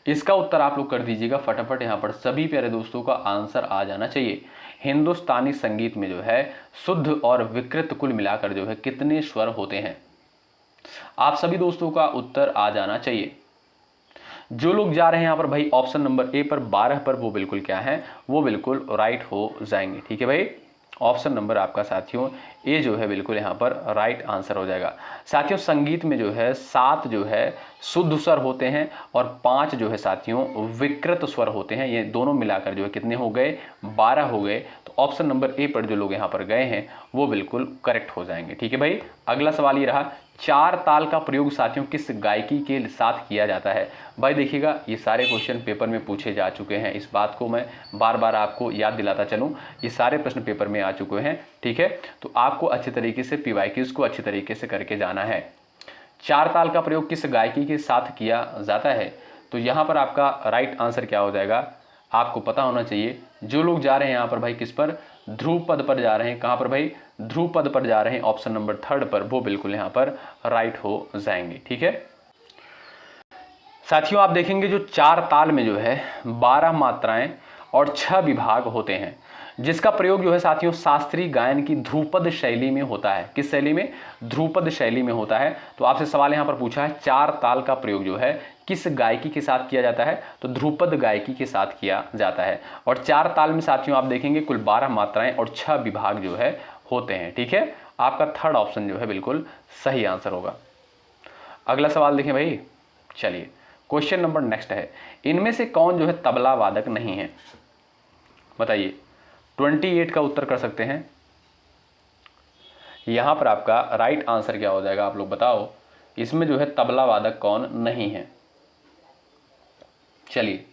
इसका उत्तर आप लोग कर दीजिएगा फटाफट। यहां पर सभी प्यारे दोस्तों का आंसर आ जाना चाहिए। हिंदुस्तानी संगीत में जो है शुद्ध और विकृत कुल मिलाकर जो है कितने स्वर होते हैं? आप सभी दोस्तों का उत्तर आ जाना चाहिए। जो लोग जा रहे हैं यहां पर भाई ऑप्शन नंबर ए पर 12 पर, वो बिल्कुल क्या है, वो बिल्कुल राइट हो जाएंगे, ठीक है भाई। ऑप्शन नंबर आपका साथियों ए जो है बिल्कुल यहां पर राइट आंसर हो जाएगा। साथियों संगीत में जो है 7 जो है शुद्ध स्वर होते हैं और 5 जो है साथियों विकृत स्वर होते हैं। ये दोनों मिलाकर जो है कितने हो गए? 12 हो गए। तो ऑप्शन नंबर ए पर जो लोग यहां पर गए हैं वो बिल्कुल करेक्ट हो जाएंगे, ठीक है भाई। अगला सवाल ये रहा, 4 ताल का प्रयोग साथियों किस गायकी के साथ किया जाता है? भाई देखिएगा ये सारे क्वेश्चन पेपर में पूछे जा चुके हैं, इस बात को मैं बार बार आपको याद दिलाता चलूं, ये सारे प्रश्न पेपर में आ चुके हैं, ठीक है। तो आपको अच्छे तरीके से पीवाईक्यूज को अच्छे तरीके से करके जाना है। 4 ताल का प्रयोग किस गायकी के साथ किया जाता है? तो यहाँ पर आपका राइट आंसर क्या हो जाएगा? आपको पता होना चाहिए। जो लोग जा रहे हैं यहाँ पर भाई किस पर? ध्रुव पद पर जा रहे हैं। कहाँ पर भाई? ध्रुव पद पर जा रहे हैं। ऑप्शन नंबर 3 पर, वो बिल्कुल यहाँ पर राइट हो जाएंगे, ठीक है। साथियों आप देखेंगे जो 4 ताल में जो है 12 मात्राएं और 6 विभाग होते हैं, जिसका प्रयोग जो है साथियों शास्त्रीय गायन की ध्रुपद शैली में होता है। किस शैली में? ध्रुपद शैली में होता है। तो आपसे सवाल यहां पर पूछा है 4 ताल का प्रयोग जो है किस गायकी के साथ किया जाता है? तो ध्रुपद गायकी के साथ किया जाता है। और 4 ताल में साथियों आप देखेंगे कुल 12 मात्राएं और 6 विभाग जो है होते हैं, ठीक है। आपका 3rd ऑप्शन जो है बिल्कुल सही आंसर होगा। अगला सवाल देखें भाई। चलिए क्वेश्चन नंबर नेक्स्ट है, इनमें से कौन जो है तबला वादक नहीं है? बताइए। 28 का उत्तर कर सकते हैं। यहां पर आपका राइट आंसर क्या हो जाएगा? आप लोग बताओ, इसमें जो है तबला वादक कौन नहीं है? चलिए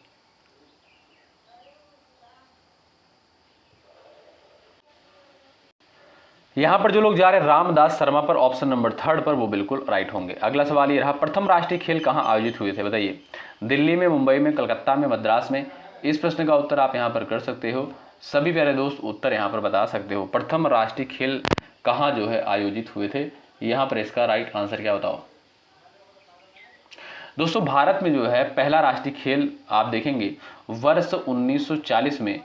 यहां पर जो लोग जा रहे हैं रामदास शर्मा पर, ऑप्शन नंबर 3 पर, वो बिल्कुल राइट होंगे। अगला सवाल ये रहा, प्रथम राष्ट्रीय खेल कहां आयोजित हुए थे? बताइए। दिल्ली में, मुंबई में, कलकत्ता में, मद्रास में? इस प्रश्न का उत्तर आप यहां पर कर सकते हो। सभी प्यारे दोस्त उत्तर यहां पर बता सकते हो। प्रथम राष्ट्रीय खेल कहां जो है आयोजित हुए थे? यहां पर इसका राइट आंसर क्या बताओ दोस्तों? भारत में जो है पहला राष्ट्रीय खेल आप देखेंगे वर्ष 1940 में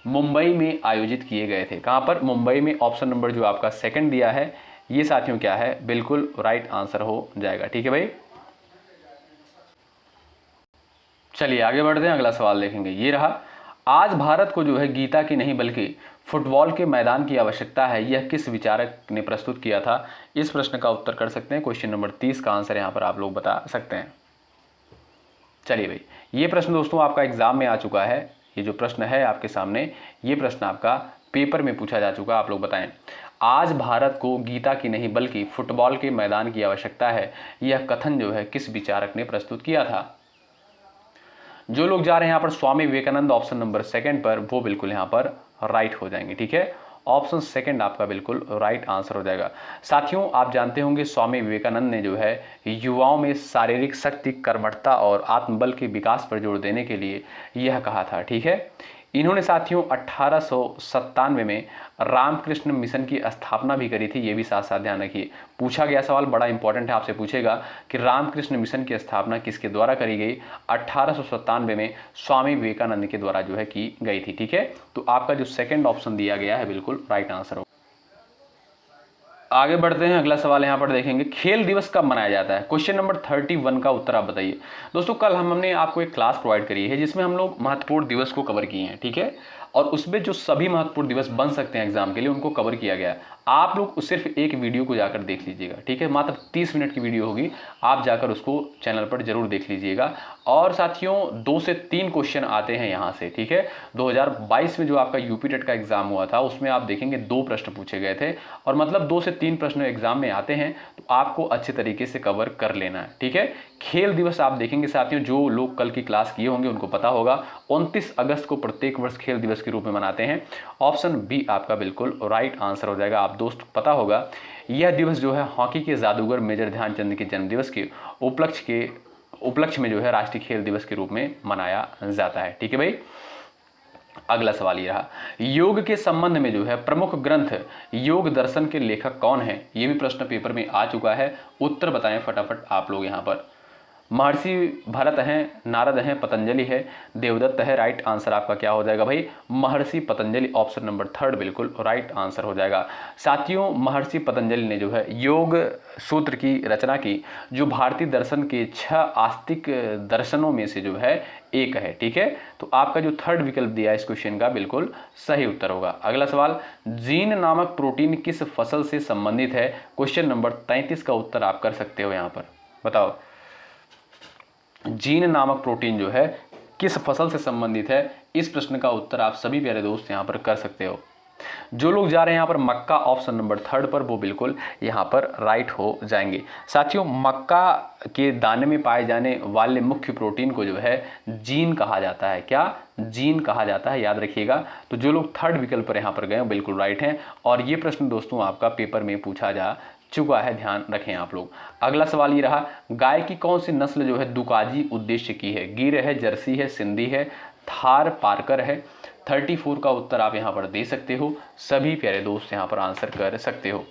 मुंबई में आयोजित किए गए थे। कहां पर? मुंबई में। ऑप्शन नंबर जो आपका 2nd दिया है ये साथियों क्या है? बिल्कुल राइट आंसर हो जाएगा, ठीक है भाई। चलिए आगे बढ़ते हैं, अगला सवाल देखेंगे। ये रहा, आज भारत को जो है गीता की नहीं बल्कि फुटबॉल के मैदान की आवश्यकता है, यह किस विचारक ने प्रस्तुत किया था? इस प्रश्न का उत्तर कर सकते हैं। क्वेश्चन नंबर 30 का आंसर यहाँ पर आप लोग बता सकते हैं। चलिए भाई, ये प्रश्न दोस्तों आपका एग्जाम में आ चुका है। ये जो प्रश्न है आपके सामने, ये प्रश्न आपका पेपर में पूछा जा चुका। आप लोग बताएं, आज भारत को गीता की नहीं बल्कि फुटबॉल के मैदान की आवश्यकता है, यह कथन जो है किस विचारक ने प्रस्तुत किया था? जो लोग जा रहे हैं यहाँ पर Swami Vivekananda option number second पर, वो बिल्कुल यहाँ पर राइट हो जाएंगे। ठीक है, ऑप्शन सेकंड आपका बिल्कुल राइट आंसर हो जाएगा। साथियों, आप जानते होंगे स्वामी विवेकानंद ने जो है युवाओं में शारीरिक शक्ति, कर्मठता और आत्मबल के विकास पर जोर देने के लिए यह कहा था। ठीक है, इन्होंने साथियों 1897 में रामकृष्ण मिशन की स्थापना भी करी थी। ये भी साथ साथ ध्यान रखिए, पूछा गया सवाल बड़ा इंपॉर्टेंट है, आपसे पूछेगा कि रामकृष्ण मिशन की स्थापना किसके द्वारा करी गई? 1897 में स्वामी विवेकानंद के द्वारा जो है की गई थी। ठीक है, तो आपका जो सेकंड ऑप्शन दिया गया है बिल्कुल राइट आंसर होगा। आगे बढ़ते हैं, अगला सवाल यहाँ पर देखेंगे, खेल दिवस कब मनाया जाता है? क्वेश्चन नंबर 31 का उत्तर आप बताइए। दोस्तों, कल हमने आपको एक क्लास प्रोवाइड करी है जिसमें हम लोग महत्वपूर्ण दिवस को कवर किए हैं। ठीक है, और उसमें जो सभी महत्वपूर्ण दिवस बन सकते हैं एग्जाम के लिए, उनको कवर किया गया है। आप लोग सिर्फ एक वीडियो को जाकर देख लीजिएगा। ठीक है, मात्र 30 मिनट की वीडियो होगी, आप जाकर उसको चैनल पर जरूर देख लीजिएगा। और साथियों 2 से 3 क्वेश्चन आते हैं यहाँ से। ठीक है, 2022 में जो आपका यूपी टेट का एग्जाम हुआ था उसमें आप देखेंगे 2 प्रश्न पूछे गए थे, और मतलब 2 से 3 प्रश्न एग्जाम में आते हैं, तो आपको अच्छे तरीके से कवर कर लेना है। ठीक है, खेल दिवस आप देखेंगे साथियों, जो लोग कल की क्लास किए होंगे उनको पता होगा, 29 अगस्त को प्रत्येक वर्ष खेल दिवस के रूप में मनाते हैं। ऑप्शन बी आपका बिल्कुल राइट आंसर हो जाएगा। आप दोस्त पता होगा, यह दिवस जो है हॉकी के जादूगर मेजर ध्यानचंद के जन्मदिवस के उपलक्ष्य में जो है राष्ट्रीय खेल दिवस के रूप में मनाया जाता है। ठीक है भाई, अगला सवाल ये रहा, योग के संबंध में जो है प्रमुख ग्रंथ योग दर्शन के लेखक कौन है? ये भी प्रश्न पेपर में आ चुका है, उत्तर बताएं फटाफट आप लोग यहाँ पर। महर्षि भरत हैं, नारद हैं, पतंजलि है, देवदत्त है। राइट आंसर आपका क्या हो जाएगा भाई? महर्षि पतंजलि, ऑप्शन नंबर 3 बिल्कुल राइट आंसर हो जाएगा। साथियों, महर्षि पतंजलि ने जो है योग सूत्र की रचना की, जो भारतीय दर्शन के 6 आस्तिक दर्शनों में से जो है एक है। ठीक है, तो आपका जो 3rd विकल्प दिया है इस क्वेश्चन का बिल्कुल सही उत्तर होगा। अगला सवाल, जीन नामक प्रोटीन किस फसल से संबंधित है? क्वेश्चन नंबर 33 का उत्तर आप कर सकते हो यहाँ पर, बताओ जीन नामक प्रोटीन जो है किस फसल से संबंधित है? इस प्रश्न का उत्तर आप सभी प्यारे दोस्त यहाँ पर कर सकते हो। जो लोग जा रहे हैं यहाँ पर मक्का ऑप्शन नंबर 3 पर, वो बिल्कुल यहाँ पर राइट हो जाएंगे। साथियों, मक्का के दाने में पाए जाने वाले मुख्य प्रोटीन को जो है जीन कहा जाता है। क्या? जीन कहा जाता है, याद रखिएगा। तो जो लोग 3rd विकल्प पर यहाँ पर गए बिल्कुल राइट हैं, और ये प्रश्न दोस्तों आपका पेपर में पूछा जा चुका है, ध्यान रखें आप लोग। अगला सवाल ये रहा, गाय की कौन सी नस्ल जो है दुकाजी उद्देश्य की है? गिर है, जर्सी है, सिंधी है, थार पारकर है। 34 का उत्तर आप यहाँ पर दे सकते हो, सभी प्यारे दोस्त यहाँ पर आंसर कर सकते हो।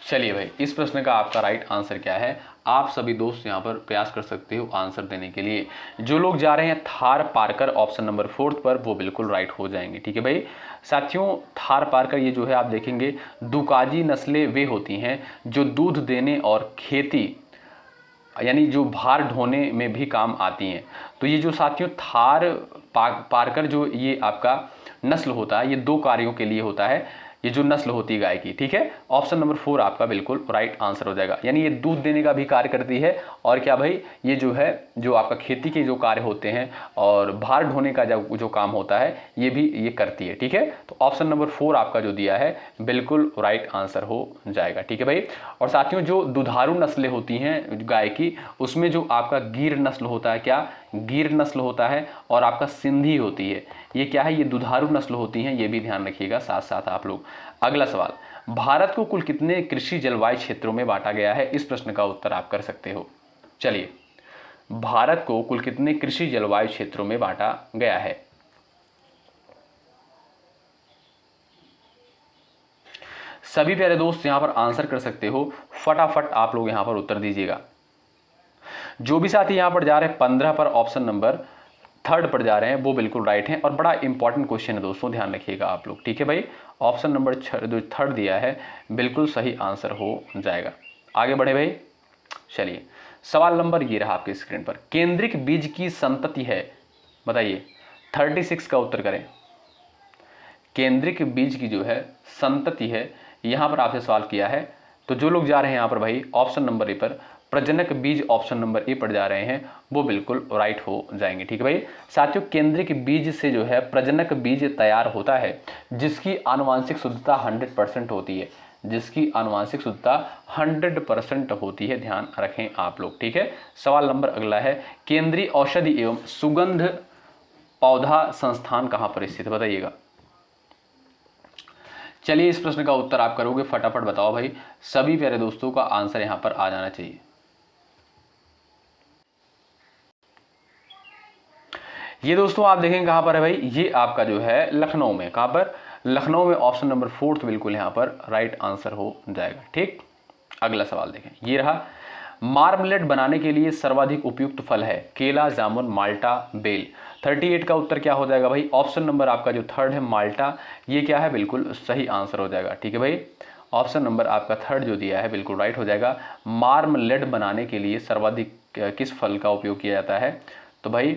चलिए भाई, इस प्रश्न का आपका राइट आंसर क्या है? आप सभी दोस्त यहाँ पर प्रयास कर सकते हो आंसर देने के लिए। जो लोग जा रहे हैं थार पारकर ऑप्शन नंबर 4 पर, वो बिल्कुल राइट हो जाएंगे। ठीक है भाई। साथियों, थार पारकर ये जो है आप देखेंगे दुकाजी नस्लें वे होती हैं जो दूध देने और खेती यानी जो भार ढोने में भी काम आती हैं। तो ये जो साथियों थार पारकर जो ये आपका नस्ल होता है, ये 2 कार्यों के लिए होता है, ये जो नस्ल होती है गाय की। ठीक है, ऑप्शन नंबर 4 आपका बिल्कुल राइट आंसर हो जाएगा। यानी ये दूध देने का भी कार्य करती है, और क्या भाई, ये जो है जो आपका खेती के जो कार्य होते हैं और भार ढोने का जो काम होता है, ये भी ये करती है। ठीक है, तो ऑप्शन नंबर 4 आपका जो दिया है बिल्कुल राइट आंसर हो जाएगा। ठीक है भाई। और साथियों, जो दुधारू नस्लें होती हैं गाय की, उसमें जो आपका गिर नस्ल होता है, क्या गिर नस्ल होता है, और आपका सिंधी होती है। ये क्या है? ये दुधारू नस्ल होती हैं, ये भी ध्यान रखिएगा साथ साथ आप लोग। अगला सवाल, भारत को कुल कितने कृषि जलवायु क्षेत्रों में बांटा गया है? इस प्रश्न का उत्तर आप कर सकते हो। चलिए, भारत को कुल कितने कृषि जलवायु क्षेत्रों में बांटा गया है? सभी प्यारे दोस्त यहां पर आंसर कर सकते हो, फटाफट आप लोग यहां पर उत्तर दीजिएगा। जो भी साथी यहां पर जा रहे हैं 15 पर ऑप्शन नंबर 3 पर जा रहे हैं, वो बिल्कुल राइट हैं, और बड़ा इंपॉर्टेंट क्वेश्चन है दोस्तों, ध्यान रखिएगा आप लोग। ठीक है भाई, ऑप्शन नंबर 3 दिया है, बिल्कुल सही आंसर हो जाएगा। आगे बढ़े भाई। चलिए, सवाल नंबर ये रहा आपके स्क्रीन पर, केंद्रिक बीज की संतति है बताइए 36 का उत्तर करें। केंद्रिक बीज की जो है संतति है, यहाँ पर आपसे सवाल किया है। तो जो लोग जा रहे हैं यहाँ पर भाई ऑप्शन नंबर ए पर, प्रजनक बीज ऑप्शन नंबर ए पर जा रहे हैं, वो बिल्कुल राइट हो जाएंगे। ठीक है भाई साथियों, केंद्रिक बीज से जो है प्रजनक बीज तैयार होता है जिसकी आनुवांशिक शुद्धता 100% होती है, जिसकी आनुवांशिक शुद्धता 100% होती है, ध्यान रखें आप लोग। ठीक है, सवाल नंबर अगला है, केंद्रीय औषधि एवं सुगंध पौधा संस्थान कहाँ पर स्थित है, बताइएगा। चलिए इस प्रश्न का उत्तर आप करोगे, फटाफट बताओ भाई, सभी प्यारे दोस्तों का आंसर यहां पर आ जाना चाहिए। ये दोस्तों आप देखें कहां पर है भाई, ये आपका जो है लखनऊ में, कहां पर, लखनऊ में। ऑप्शन नंबर 4 बिल्कुल यहां पर राइट आंसर हो जाएगा। ठीक, अगला सवाल देखें, ये रहा, मार्मलेड बनाने के लिए सर्वाधिक उपयुक्त फल है केला, जामुन, माल्टा, बेल। 38 का उत्तर क्या हो जाएगा भाई, ऑप्शन नंबर आपका जो 3 है माल्टा, ये क्या है, बिल्कुल सही आंसर हो जाएगा। ठीक है भाई, ऑप्शन नंबर आपका 3 जो दिया है बिल्कुल राइट हो जाएगा। मार्मलेड बनाने के लिए सर्वाधिक किस फल का उपयोग किया जाता है, तो भाई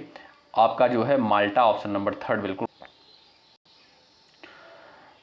आपका जो है माल्टा, ऑप्शन नंबर 3 बिल्कुल।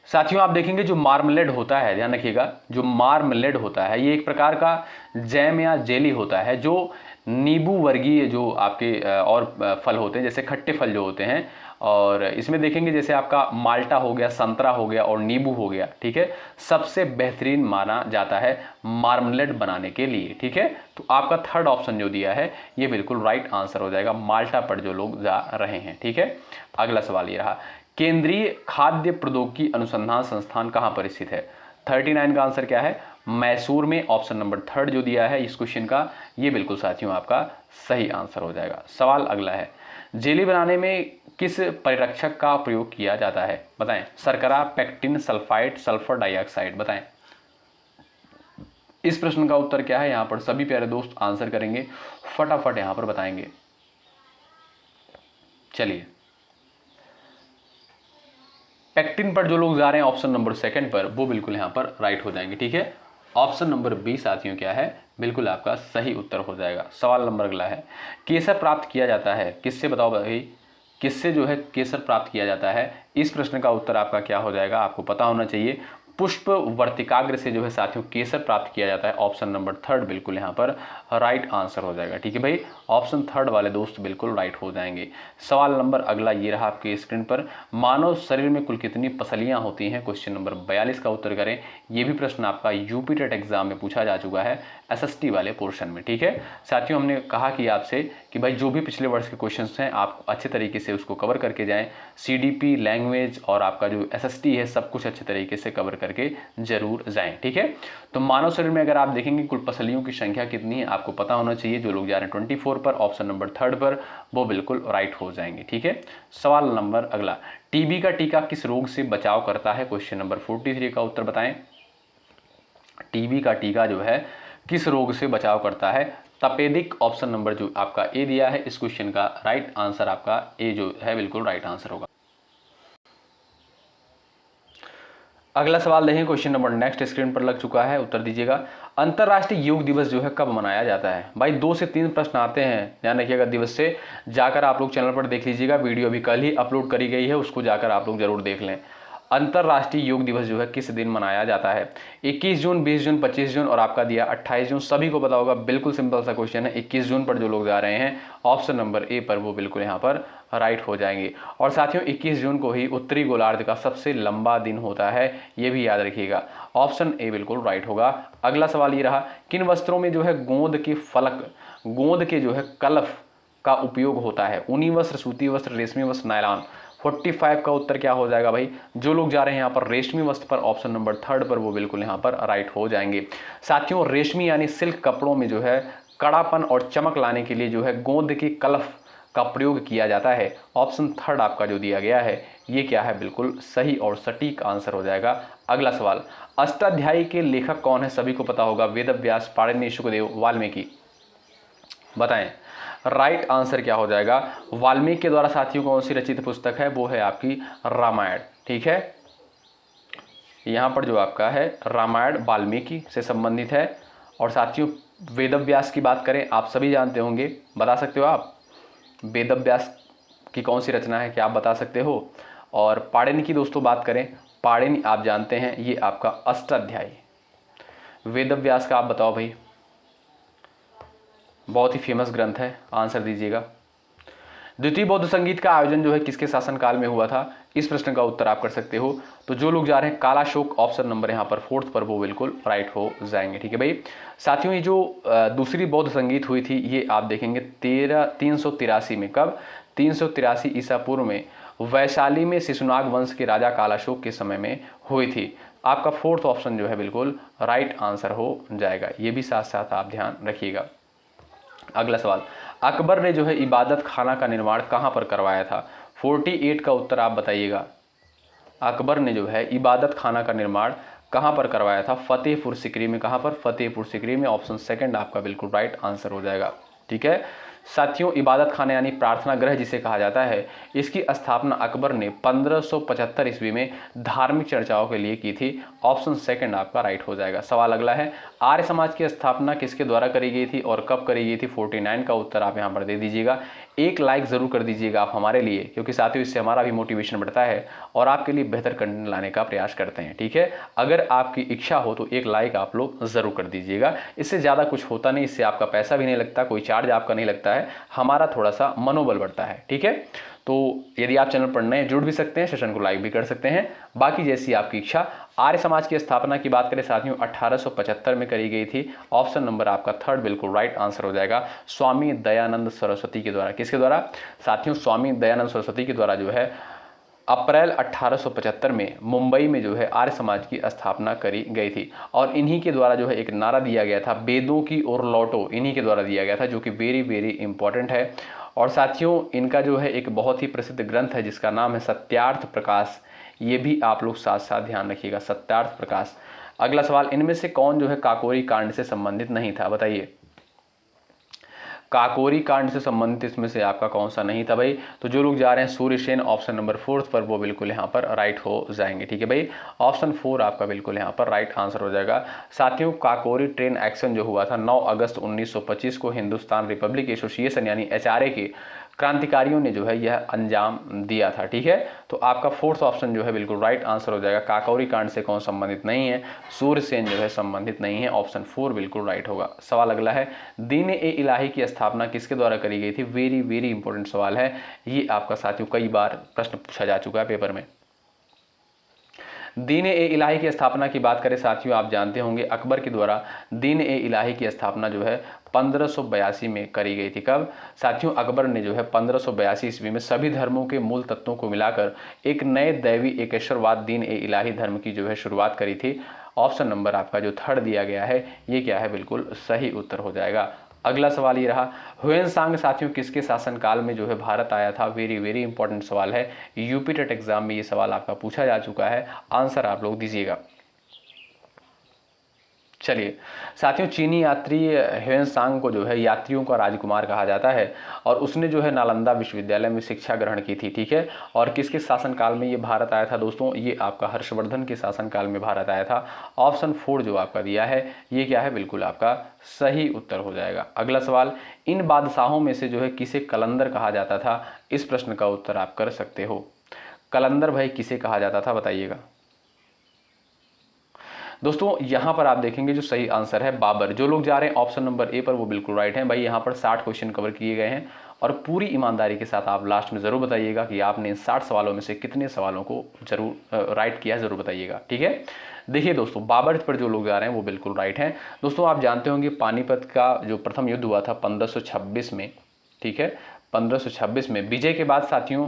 साथियों आप देखेंगे जो मार्मलेड होता है, ध्यान रखिएगा, जो मार्मलेड होता है ये एक प्रकार का जैम या जेली होता है जो नींबू वर्गीय जो आपके और फल होते हैं, जैसे खट्टे फल जो होते हैं, और इसमें देखेंगे जैसे आपका माल्टा हो गया, संतरा हो गया और नींबू हो गया। ठीक है, सबसे बेहतरीन माना जाता है मार्मलेड बनाने के लिए। ठीक है, तो आपका 3rd ऑप्शन जो दिया है ये बिल्कुल राइट आंसर हो जाएगा, माल्टा पर जो लोग जा रहे हैं। ठीक है, अगला सवाल ये रहा, केंद्रीय खाद्य प्रौद्योगिकी अनुसंधान संस्थान कहां पर स्थित है। 39 का आंसर क्या है, मैसूर में, ऑप्शन नंबर 3 जो दिया है इस क्वेश्चन का, ये बिल्कुल साथियों आपका सही आंसर हो जाएगा। सवाल अगला है, जेली बनाने में किस परिरक्षक का प्रयोग किया जाता है, बताएं। शर्करा, पेक्टिन, सल्फाइड, सल्फर डाइऑक्साइड, बताएं। इस प्रश्न का उत्तर क्या है, यहां पर सभी प्यारे दोस्त आंसर करेंगे, फटाफट यहां पर बताएंगे। चलिए पेक्टिन पर जो लोग जा रहे हैं ऑप्शन नंबर 2 पर, वो बिल्कुल यहां पर राइट हो जाएंगे। ठीक है, ऑप्शन नंबर बी साथियों क्या है, बिल्कुल आपका सही उत्तर हो जाएगा। सवाल नंबर अगला है, केसर प्राप्त किया जाता है किससे, बताओ भाई, किससे जो है केसर प्राप्त किया जाता है। इस प्रश्न का उत्तर आपका क्या हो जाएगा, आपको पता होना चाहिए, पुष्प वर्तिकाग्र से जो है साथियों केसर प्राप्त किया जाता है, ऑप्शन नंबर 3 बिल्कुल यहाँ पर राइट आंसर हो जाएगा। ठीक है भाई, ऑप्शन 3 वाले दोस्त बिल्कुल राइट हो जाएंगे। सवाल नंबर अगला ये रहा आपके स्क्रीन पर, मानव शरीर में कुल कितनी पसलियां होती हैं, क्वेश्चन नंबर 42 का उत्तर करें। ये भी प्रश्न आपका यूपी टेट एग्जाम में पूछा जा चुका है, एसएसटी वाले पोर्शन में। ठीक है साथियों, हमने कहा कि आपसे कि भाई जो भी पिछले वर्ष के क्वेश्चंस हैं आप अच्छे तरीके से उसको कवर करके जाएं, सीडीपी, लैंग्वेज और आपका जो एसएसटी है सब कुछ अच्छे तरीके से कवर करके जरूर जाएं। ठीक है, तो मानव शरीर में अगर आप देखेंगे कुल पसलियों की संख्या कितनी है आपको पता होना चाहिए। जो लोग जा रहे हैं 24 पर, ऑप्शन नंबर 3 पर, वो बिल्कुल राइट हो जाएंगे। ठीक है, सवाल नंबर अगला, टीबी का टीका किस रोग से बचाव करता है, क्वेश्चन नंबर 43 का उत्तर बताएं। टीबी का टीका जो है किस रोग से बचाव करता है, तपेदिक, ऑप्शन नंबर जो आपका ए दिया है इस क्वेश्चन का राइट आंसर आपका ए जो है बिल्कुल राइट आंसर होगा। अगला सवाल देखें, क्वेश्चन नंबर नेक्स्ट स्क्रीन पर लग चुका है, उत्तर दीजिएगा। अंतर्राष्ट्रीय योग दिवस जो है कब मनाया जाता है, भाई 2 से 3 प्रश्न आते हैं, ध्यान रखिएगा। दिवस से जाकर आप लोग चैनल पर देख लीजिएगा, वीडियो अभी कल ही अपलोड करी गई है, उसको जाकर आप लोग जरूर देख लें। अंतर्राष्ट्रीय योग दिवस जो है किस दिन मनाया जाता है, 21 जून, 20 जून, 25 जून और आपका दिया 28 जून। सभी को पता होगा, बिल्कुल सिंपल सा क्वेश्चन है। 21 जून पर जो लोग जा रहे हैं ऑप्शन नंबर ए पर, वो बिल्कुल यहाँ पर राइट हो जाएंगे। और साथियों 21 जून को ही उत्तरी गोलार्ध का सबसे लंबा दिन होता है, ये भी याद रखिएगा, ऑप्शन ए बिल्कुल राइट होगा। अगला सवाल ये रहा, किन वस्त्रों में जो है गोंद के फलक, गोंद के जो है कलफ का उपयोग होता है, ऊनी वस्त्र, सूती वस्त्र, रेशमी वस्त्र, नायलॉन। 45 का उत्तर क्या हो जाएगा भाई, जो लोग जा रहे हैं यहाँ पर रेशमी वस्त्र पर, ऑप्शन नंबर 3 पर, वो बिल्कुल यहाँ पर राइट हो जाएंगे। साथियों रेशमी यानी सिल्क कपड़ों में जो है कड़ापन और चमक लाने के लिए जो है गोंद की कलफ का प्रयोग किया जाता है, ऑप्शन 3 आपका जो दिया गया है ये क्या है, बिल्कुल सही और सटीक आंसर हो जाएगा। अगला सवाल, अष्टाध्यायी के लेखक कौन है, सभी को पता होगा, वेद व्यास, पाणिनि, शुकदेव, वाल्मीकि, बताएं राइट आंसर क्या हो जाएगा। वाल्मीकि के द्वारा साथियों कौन सी रचित पुस्तक है, वो है आपकी रामायण। ठीक है, यहां पर जो आपका है रामायण वाल्मीकि से संबंधित है। और साथियों वेदव्यास की बात करें, आप सभी जानते होंगे, बता सकते हो आप वेदव्यास की कौन सी रचना है, क्या आप बता सकते हो? और पाणिनि की दोस्तों बात करें, पाणिनि आप जानते हैं ये आपका अष्टाध्यायी। वेदव्यास का आप बताओ भाई, बहुत ही फेमस ग्रंथ है, आंसर दीजिएगा। द्वितीय बौद्ध संगीत का आयोजन जो है किसके शासनकाल में हुआ था, इस प्रश्न का उत्तर आप कर सकते हो। तो जो लोग जा रहे हैं कालाशोक, ऑप्शन नंबर यहाँ पर 4th पर, वो बिल्कुल राइट हो जाएंगे। ठीक है भाई साथियों, ये जो दूसरी बौद्ध संगीत हुई थी ये आप देखेंगे 383 में। कब? 383 ईसा पूर्व में वैशाली में शिशुनाग वंश के राजा कालाशोक के समय में हुई थी। आपका 4th ऑप्शन जो है बिल्कुल राइट आंसर हो जाएगा, ये भी साथ साथ आप ध्यान रखिएगा। अगला सवाल, अकबर ने जो है इबादत खाना का निर्माण कहाँ पर करवाया था? 48 का उत्तर आप बताइएगा। अकबर ने जो है इबादत खाना का निर्माण कहाँ पर करवाया था? फतेहपुर सिकरी में। कहाँ पर? फतेहपुर सिकरी में। ऑप्शन सेकंड आपका बिल्कुल राइट आंसर हो जाएगा। ठीक है साथियों, इबादत खाना यानी प्रार्थना गृह जिसे कहा जाता है, इसकी स्थापना अकबर ने 1575 ईस्वी में धार्मिक चर्चाओं के लिए की थी। ऑप्शन सेकंड आपका राइट हो जाएगा। सवाल अगला है, आर्य समाज की स्थापना किसके द्वारा करी गई थी और कब करी गई थी? 49 का उत्तर आप यहाँ पर दे दीजिएगा। एक लाइक जरूर कर दीजिएगा आप हमारे लिए, क्योंकि साथियों इससे हमारा भी मोटिवेशन बढ़ता है और आपके लिए बेहतर कंटेंट लाने का प्रयास करते हैं। ठीक है, अगर आपकी इच्छा हो तो एक लाइक आप लोग जरूर कर दीजिएगा। इससे ज़्यादा कुछ होता नहीं, इससे आपका पैसा भी नहीं लगता, कोई चार्ज आपका नहीं लगता है, हमारा थोड़ा सा मनोबल बढ़ता है। ठीक है, तो यदि आप चैनल पर नए जुड़ भी सकते हैं, सेशन को लाइक भी कर सकते हैं, बाकी जैसी आपकी इच्छा। आर्य समाज की स्थापना की बात करें साथियों 1875 में करी गई थी। ऑप्शन नंबर आपका 3rd बिल्कुल राइट आंसर हो जाएगा, स्वामी दयानंद सरस्वती के द्वारा। किसके द्वारा साथियों? स्वामी दयानंद सरस्वती के द्वारा जो है अप्रैल 1875 में मुंबई में जो है आर्य समाज की स्थापना करी गई थी। और इन्हीं के द्वारा जो है एक नारा दिया गया था, वेदों की ओर लौटो, इन्हीं के द्वारा दिया गया था, जो कि वेरी वेरी इंपॉर्टेंट है। और साथियों इनका जो है एक बहुत ही प्रसिद्ध ग्रंथ है जिसका नाम है सत्यार्थ प्रकाश, ये भी आप लोग साथ साथ ध्यान रखिएगा, सत्यार्थ प्रकाश। अगला सवाल, इनमें से कौन जो है काकोरी कांड से संबंधित नहीं था? बताइए, काकोरी कांड से संबंधित इसमें से आपका कौन सा नहीं था भाई? तो जो लोग जा रहे हैं सूर्यसेन, ऑप्शन नंबर 4th पर, वो बिल्कुल यहाँ पर राइट हो जाएंगे। ठीक है भाई, ऑप्शन 4 आपका बिल्कुल यहाँ पर राइट आंसर हो जाएगा। साथियों काकोरी ट्रेन एक्शन जो हुआ था 9 अगस्त 1925 को हिंदुस्तान रिपब्लिक एसोसिएशन यानी HRA के क्रांतिकारियों ने जो है यह अंजाम दिया था। ठीक है, तो आपका 4th ऑप्शन जो है बिल्कुल राइट आंसर हो जाएगा। काकोरी कांड से कौन संबंधित नहीं है? सूर्यसेन जो है संबंधित नहीं है। ऑप्शन 4 बिल्कुल राइट होगा। सवाल अगला है, दीन ए इलाही की स्थापना किसके द्वारा करी गई थी? वेरी वेरी इंपॉर्टेंट सवाल है ये आपका साथियों, कई बार प्रश्न पूछा जा चुका है पेपर में। दीन ए इलाही की स्थापना की बात करें साथियों, आप जानते होंगे अकबर के द्वारा दीन ए इलाही की स्थापना जो है 1582 में करी गई थी। कब साथियों? अकबर ने जो है 1582 ईस्वी में सभी धर्मों के मूल तत्वों को मिलाकर एक नए दैवी एकेश्वरवाद दीन ए इलाही धर्म की जो है शुरुआत करी थी। ऑप्शन नंबर आपका जो 3rd दिया गया है ये क्या है? बिल्कुल सही उत्तर हो जाएगा। अगला सवाल ये रहा, ह्वेनसांग साथियों किसके शासनकाल में जो है भारत आया था? वेरी वेरी इंपॉर्टेंट सवाल है, यूपी टेट एग्जाम में ये सवाल आपका पूछा जा चुका है, आंसर आप लोग दीजिएगा। चलिए साथियों, चीनी यात्री ह्वेनसांग को जो है यात्रियों का राजकुमार कहा जाता है और उसने जो है नालंदा विश्वविद्यालय में शिक्षा ग्रहण की थी। ठीक है, और किसके शासनकाल में ये भारत आया था दोस्तों? ये आपका हर्षवर्धन के शासनकाल में भारत आया था। ऑप्शन 4 जो आपका दिया है ये क्या है? बिल्कुल आपका सही उत्तर हो जाएगा। अगला सवाल, इन बादशाहों में से जो है किसे कलंदर कहा जाता था? इस प्रश्न का उत्तर आप कर सकते हो। कलंदर भाई किसे कहा जाता था बताइएगा। दोस्तों यहाँ पर आप देखेंगे जो सही आंसर है बाबर। जो लोग जा रहे हैं ऑप्शन नंबर ए पर वो बिल्कुल राइट हैं भाई। यहाँ पर 60 क्वेश्चन कवर किए गए हैं और पूरी ईमानदारी के साथ आप लास्ट में ज़रूर बताइएगा कि आपने इन 60 सवालों में से कितने सवालों को जरूर राइट किया, ज़रूर बताइएगा। ठीक है, देखिए दोस्तों बाबर पर जो लोग जा रहे हैं वो बिल्कुल राइट हैं। दोस्तों आप जानते होंगे पानीपत का जो प्रथम युद्ध हुआ था 1526 में। ठीक है, 1526 में विजय के बाद साथियों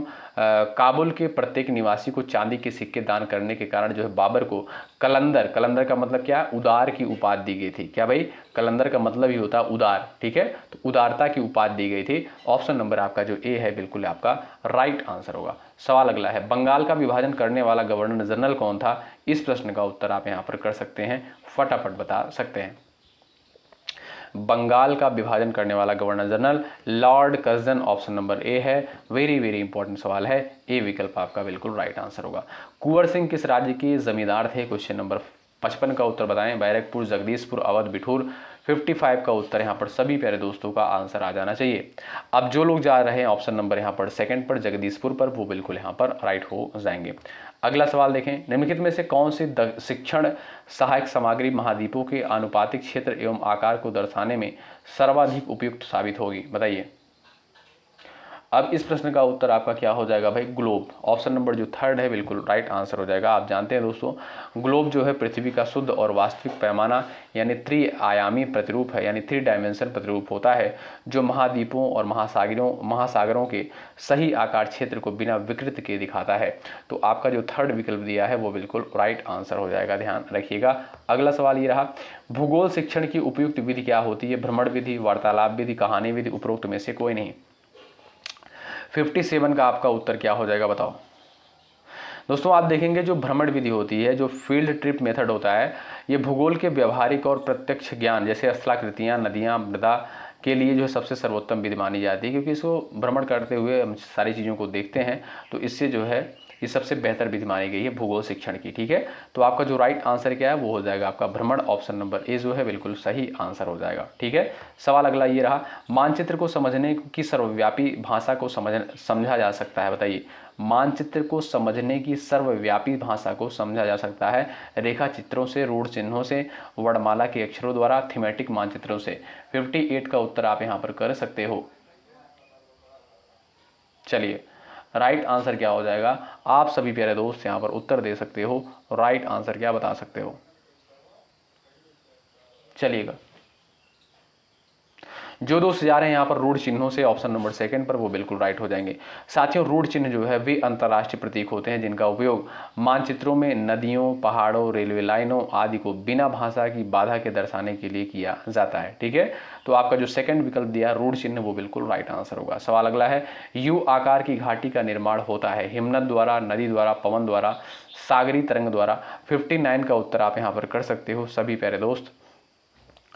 काबुल के प्रत्येक निवासी को चांदी के सिक्के दान करने के कारण जो है बाबर को कलंदर, कलंदर का मतलब क्या? उदार की उपाधि दी गई थी। क्या भाई? कलंदर का मतलब ही होता है उदार। ठीक है, तो उदारता की उपाधि दी गई थी। ऑप्शन नंबर आपका जो ए है बिल्कुल आपका राइट आंसर होगा। सवाल अगला है, बंगाल का विभाजन करने वाला गवर्नर जनरल कौन था? इस प्रश्न का उत्तर आप यहाँ पर कर सकते हैं, फटाफट बता सकते हैं। बंगाल का विभाजन करने वाला governor general lord Curzon, option number A है। वेरी वेरी इंपॉर्टेंट सवाल है, ए विकल्प आपका बिल्कुल राइट आंसर होगा। कुंवर सिंह किस राज्य के जमींदार थे? क्वेश्चन नंबर 55 का उत्तर बताएं। बैरकपुर, जगदीशपुर, अवध, बिठूर, 55 का उत्तर यहाँ पर सभी प्यारे दोस्तों का आंसर आ जाना चाहिए। अब जो लोग जा रहे हैं ऑप्शन नंबर यहाँ पर सेकंड पर, जगदीशपुर पर, वो बिल्कुल यहाँ पर राइट हो जाएंगे। अगला सवाल देखें, निम्नलिखित में से कौन सी शिक्षण सहायक सामग्री महाद्वीपों के आनुपातिक क्षेत्र एवं आकार को दर्शाने में सर्वाधिक उपयुक्त साबित होगी, बताइए। अब इस प्रश्न का उत्तर आपका क्या हो जाएगा भाई, ग्लोब। ऑप्शन नंबर जो थर्ड है बिल्कुल राइट आंसर हो जाएगा। आप जानते हैं दोस्तों, ग्लोब जो है पृथ्वी का शुद्ध और वास्तविक पैमाना यानी त्रिआयामी प्रतिरूप है, यानी 3 डायमेंशन प्रतिरूप होता है, जो महाद्वीपों और महासागरों के सही आकार क्षेत्र को बिना विकृत के दिखाता है। तो आपका जो थर्ड विकल्प दिया है वो बिल्कुल राइट आंसर हो जाएगा, ध्यान रखिएगा। अगला सवाल ये रहा, भूगोल शिक्षण की उपयुक्त विधि क्या होती है, भ्रमण विधि, वार्तालाप विधि, कहानी विधि, उपरोक्त में से कोई नहीं। 57 का आपका उत्तर क्या हो जाएगा, बताओ। दोस्तों आप देखेंगे जो भ्रमण विधि होती है, जो फील्ड ट्रिप मेथड होता है, ये भूगोल के व्यवहारिक और प्रत्यक्ष ज्ञान जैसे स्थलाकृतियाँ, नदियाँ, मृदा के लिए जो है सबसे सर्वोत्तम विधि मानी जाती है, क्योंकि इसको भ्रमण करते हुए हम सारी चीज़ों को देखते हैं, तो इससे जो है ये सबसे बेहतर विधि मानी गई है भूगोल शिक्षण की, ठीक है। तो आपका जो राइट आंसर क्या है वो हो जाएगा आपका भ्रमण, ऑप्शन नंबर ए जो है बिल्कुल सही आंसर हो जाएगा, ठीक है। सवाल अगला ये रहा, मानचित्र को समझने की सर्वव्यापी भाषा को समझा जा सकता है, बताइए। मानचित्र को समझने की सर्वव्यापी भाषा को समझा जा सकता है रेखा चित्रों से, रूढ़ चिन्हों से, वर्णमाला के अक्षरों द्वारा, थीमेटिक मानचित्रों से। 58 का उत्तर आप यहाँ पर कर सकते हो। चलिए राइट आंसर क्या हो जाएगा, आप सभी प्यारे दोस्त यहाँ पर उत्तर दे सकते हो, राइट आंसर क्या बता सकते हो, चलिएगा। जो दोस्त जा रहे हैं यहाँ पर रूढ़ चिन्हों से, ऑप्शन नंबर सेकंड पर, वो बिल्कुल राइट हो जाएंगे। साथियों रूढ़ चिन्ह जो है वे अंतर्राष्ट्रीय प्रतीक होते हैं जिनका उपयोग मानचित्रों में नदियों, पहाड़ों, रेलवे लाइनों आदि को बिना भाषा की बाधा के दर्शाने के लिए किया जाता है, ठीक है। तो आपका जो सेकंड विकल्प दिया रूढ़ चिन्ह वो बिल्कुल राइट आंसर होगा। सवाल अगला है, यू आकार की घाटी का निर्माण होता है हिमनद द्वारा, नदी द्वारा, पवन द्वारा, सागरी तरंग द्वारा। 59 का उत्तर आप यहाँ पर कर सकते हो सभी प्यारे दोस्त।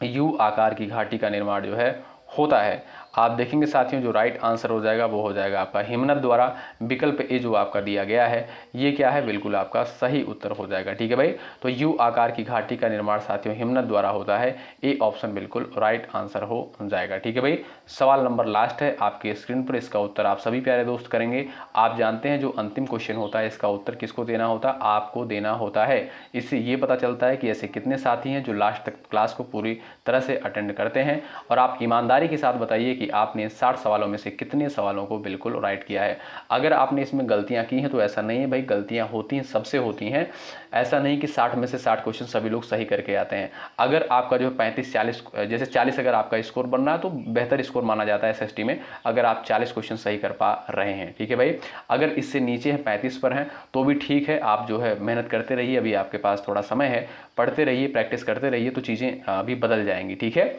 यू आकार की घाटी का निर्माण जो है होता है, आप देखेंगे साथियों जो राइट आंसर हो जाएगा वो हो जाएगा आपका हिमनद द्वारा। विकल्प ए जो आपका दिया गया है ये क्या है, बिल्कुल आपका सही उत्तर हो जाएगा, ठीक है भाई। तो यू आकार की घाटी का निर्माण साथियों हिमनद द्वारा होता है, ए ऑप्शन बिल्कुल राइट आंसर हो जाएगा, ठीक है भाई। सवाल नंबर लास्ट है आपके स्क्रीन पर, इसका उत्तर आप सभी प्यारे दोस्त करेंगे। आप जानते हैं जो अंतिम क्वेश्चन होता है इसका उत्तर किसको देना होता है, आपको देना होता है। इससे ये पता चलता है कि ऐसे कितने साथी हैं जो लास्ट तक क्लास को पूरी तरह से अटेंड करते हैं। और आप ईमानदारी के साथ बताइए कि आपने 60 सवालों में से कितने सवालों को बिल्कुल राइट किया है। अगर आपने इसमें गलतियां की हैं तो ऐसा नहीं है भाई, गलतियां होती हैं, सबसे होती हैं। ऐसा नहीं कि 60 में से 60 क्वेश्चन सभी लोग सही करके आते हैं। अगर आपका जो 35-40 जैसे 40 अगर आपका स्कोर बन रहा है तो बेहतर स्कोर माना जाता है एसएसटी में, अगर आप 40 क्वेश्चन सही कर पा रहे हैं, ठीक है भाई। अगर इससे नीचे है 35 पर हैं तो भी ठीक है, आप जो है मेहनत करते रहिए, अभी आपके पास थोड़ा समय है, पढ़ते रहिए, प्रैक्टिस करते रहिए, तो चीज़ें अभी बदल जाएंगी, ठीक है।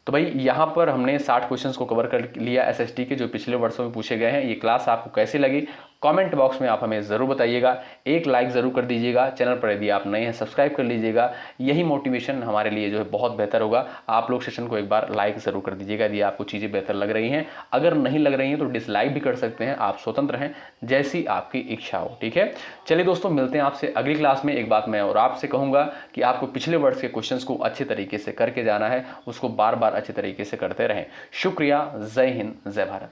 तो भाई यहाँ पर हमने 60 क्वेश्चंस को कवर कर लिया एसएसटी के जो पिछले वर्षों में पूछे गए हैं। ये क्लास आपको कैसी लगी कमेंट बॉक्स में आप हमें ज़रूर बताइएगा। एक लाइक ज़रूर कर दीजिएगा, चैनल पर यदि आप नए हैं सब्सक्राइब कर लीजिएगा, यही मोटिवेशन हमारे लिए जो है बहुत बेहतर होगा। आप लोग सेशन को एक बार लाइक ज़रूर कर दीजिएगा यदि आपको चीज़ें बेहतर लग रही हैं। अगर नहीं लग रही हैं तो डिसलाइक भी कर सकते हैं, आप स्वतंत्र हैं, जैसी आपकी इच्छा हो, ठीक है। चलिए दोस्तों मिलते हैं आपसे अगली क्लास में। एक बात मैं और आपसे कहूँगा कि आपको पिछले वर्ष के क्वेश्चंस को अच्छे तरीके से करके जाना है, उसको बार बार अच्छे तरीके से करते रहें। शुक्रिया, जय हिंद, जय भारत।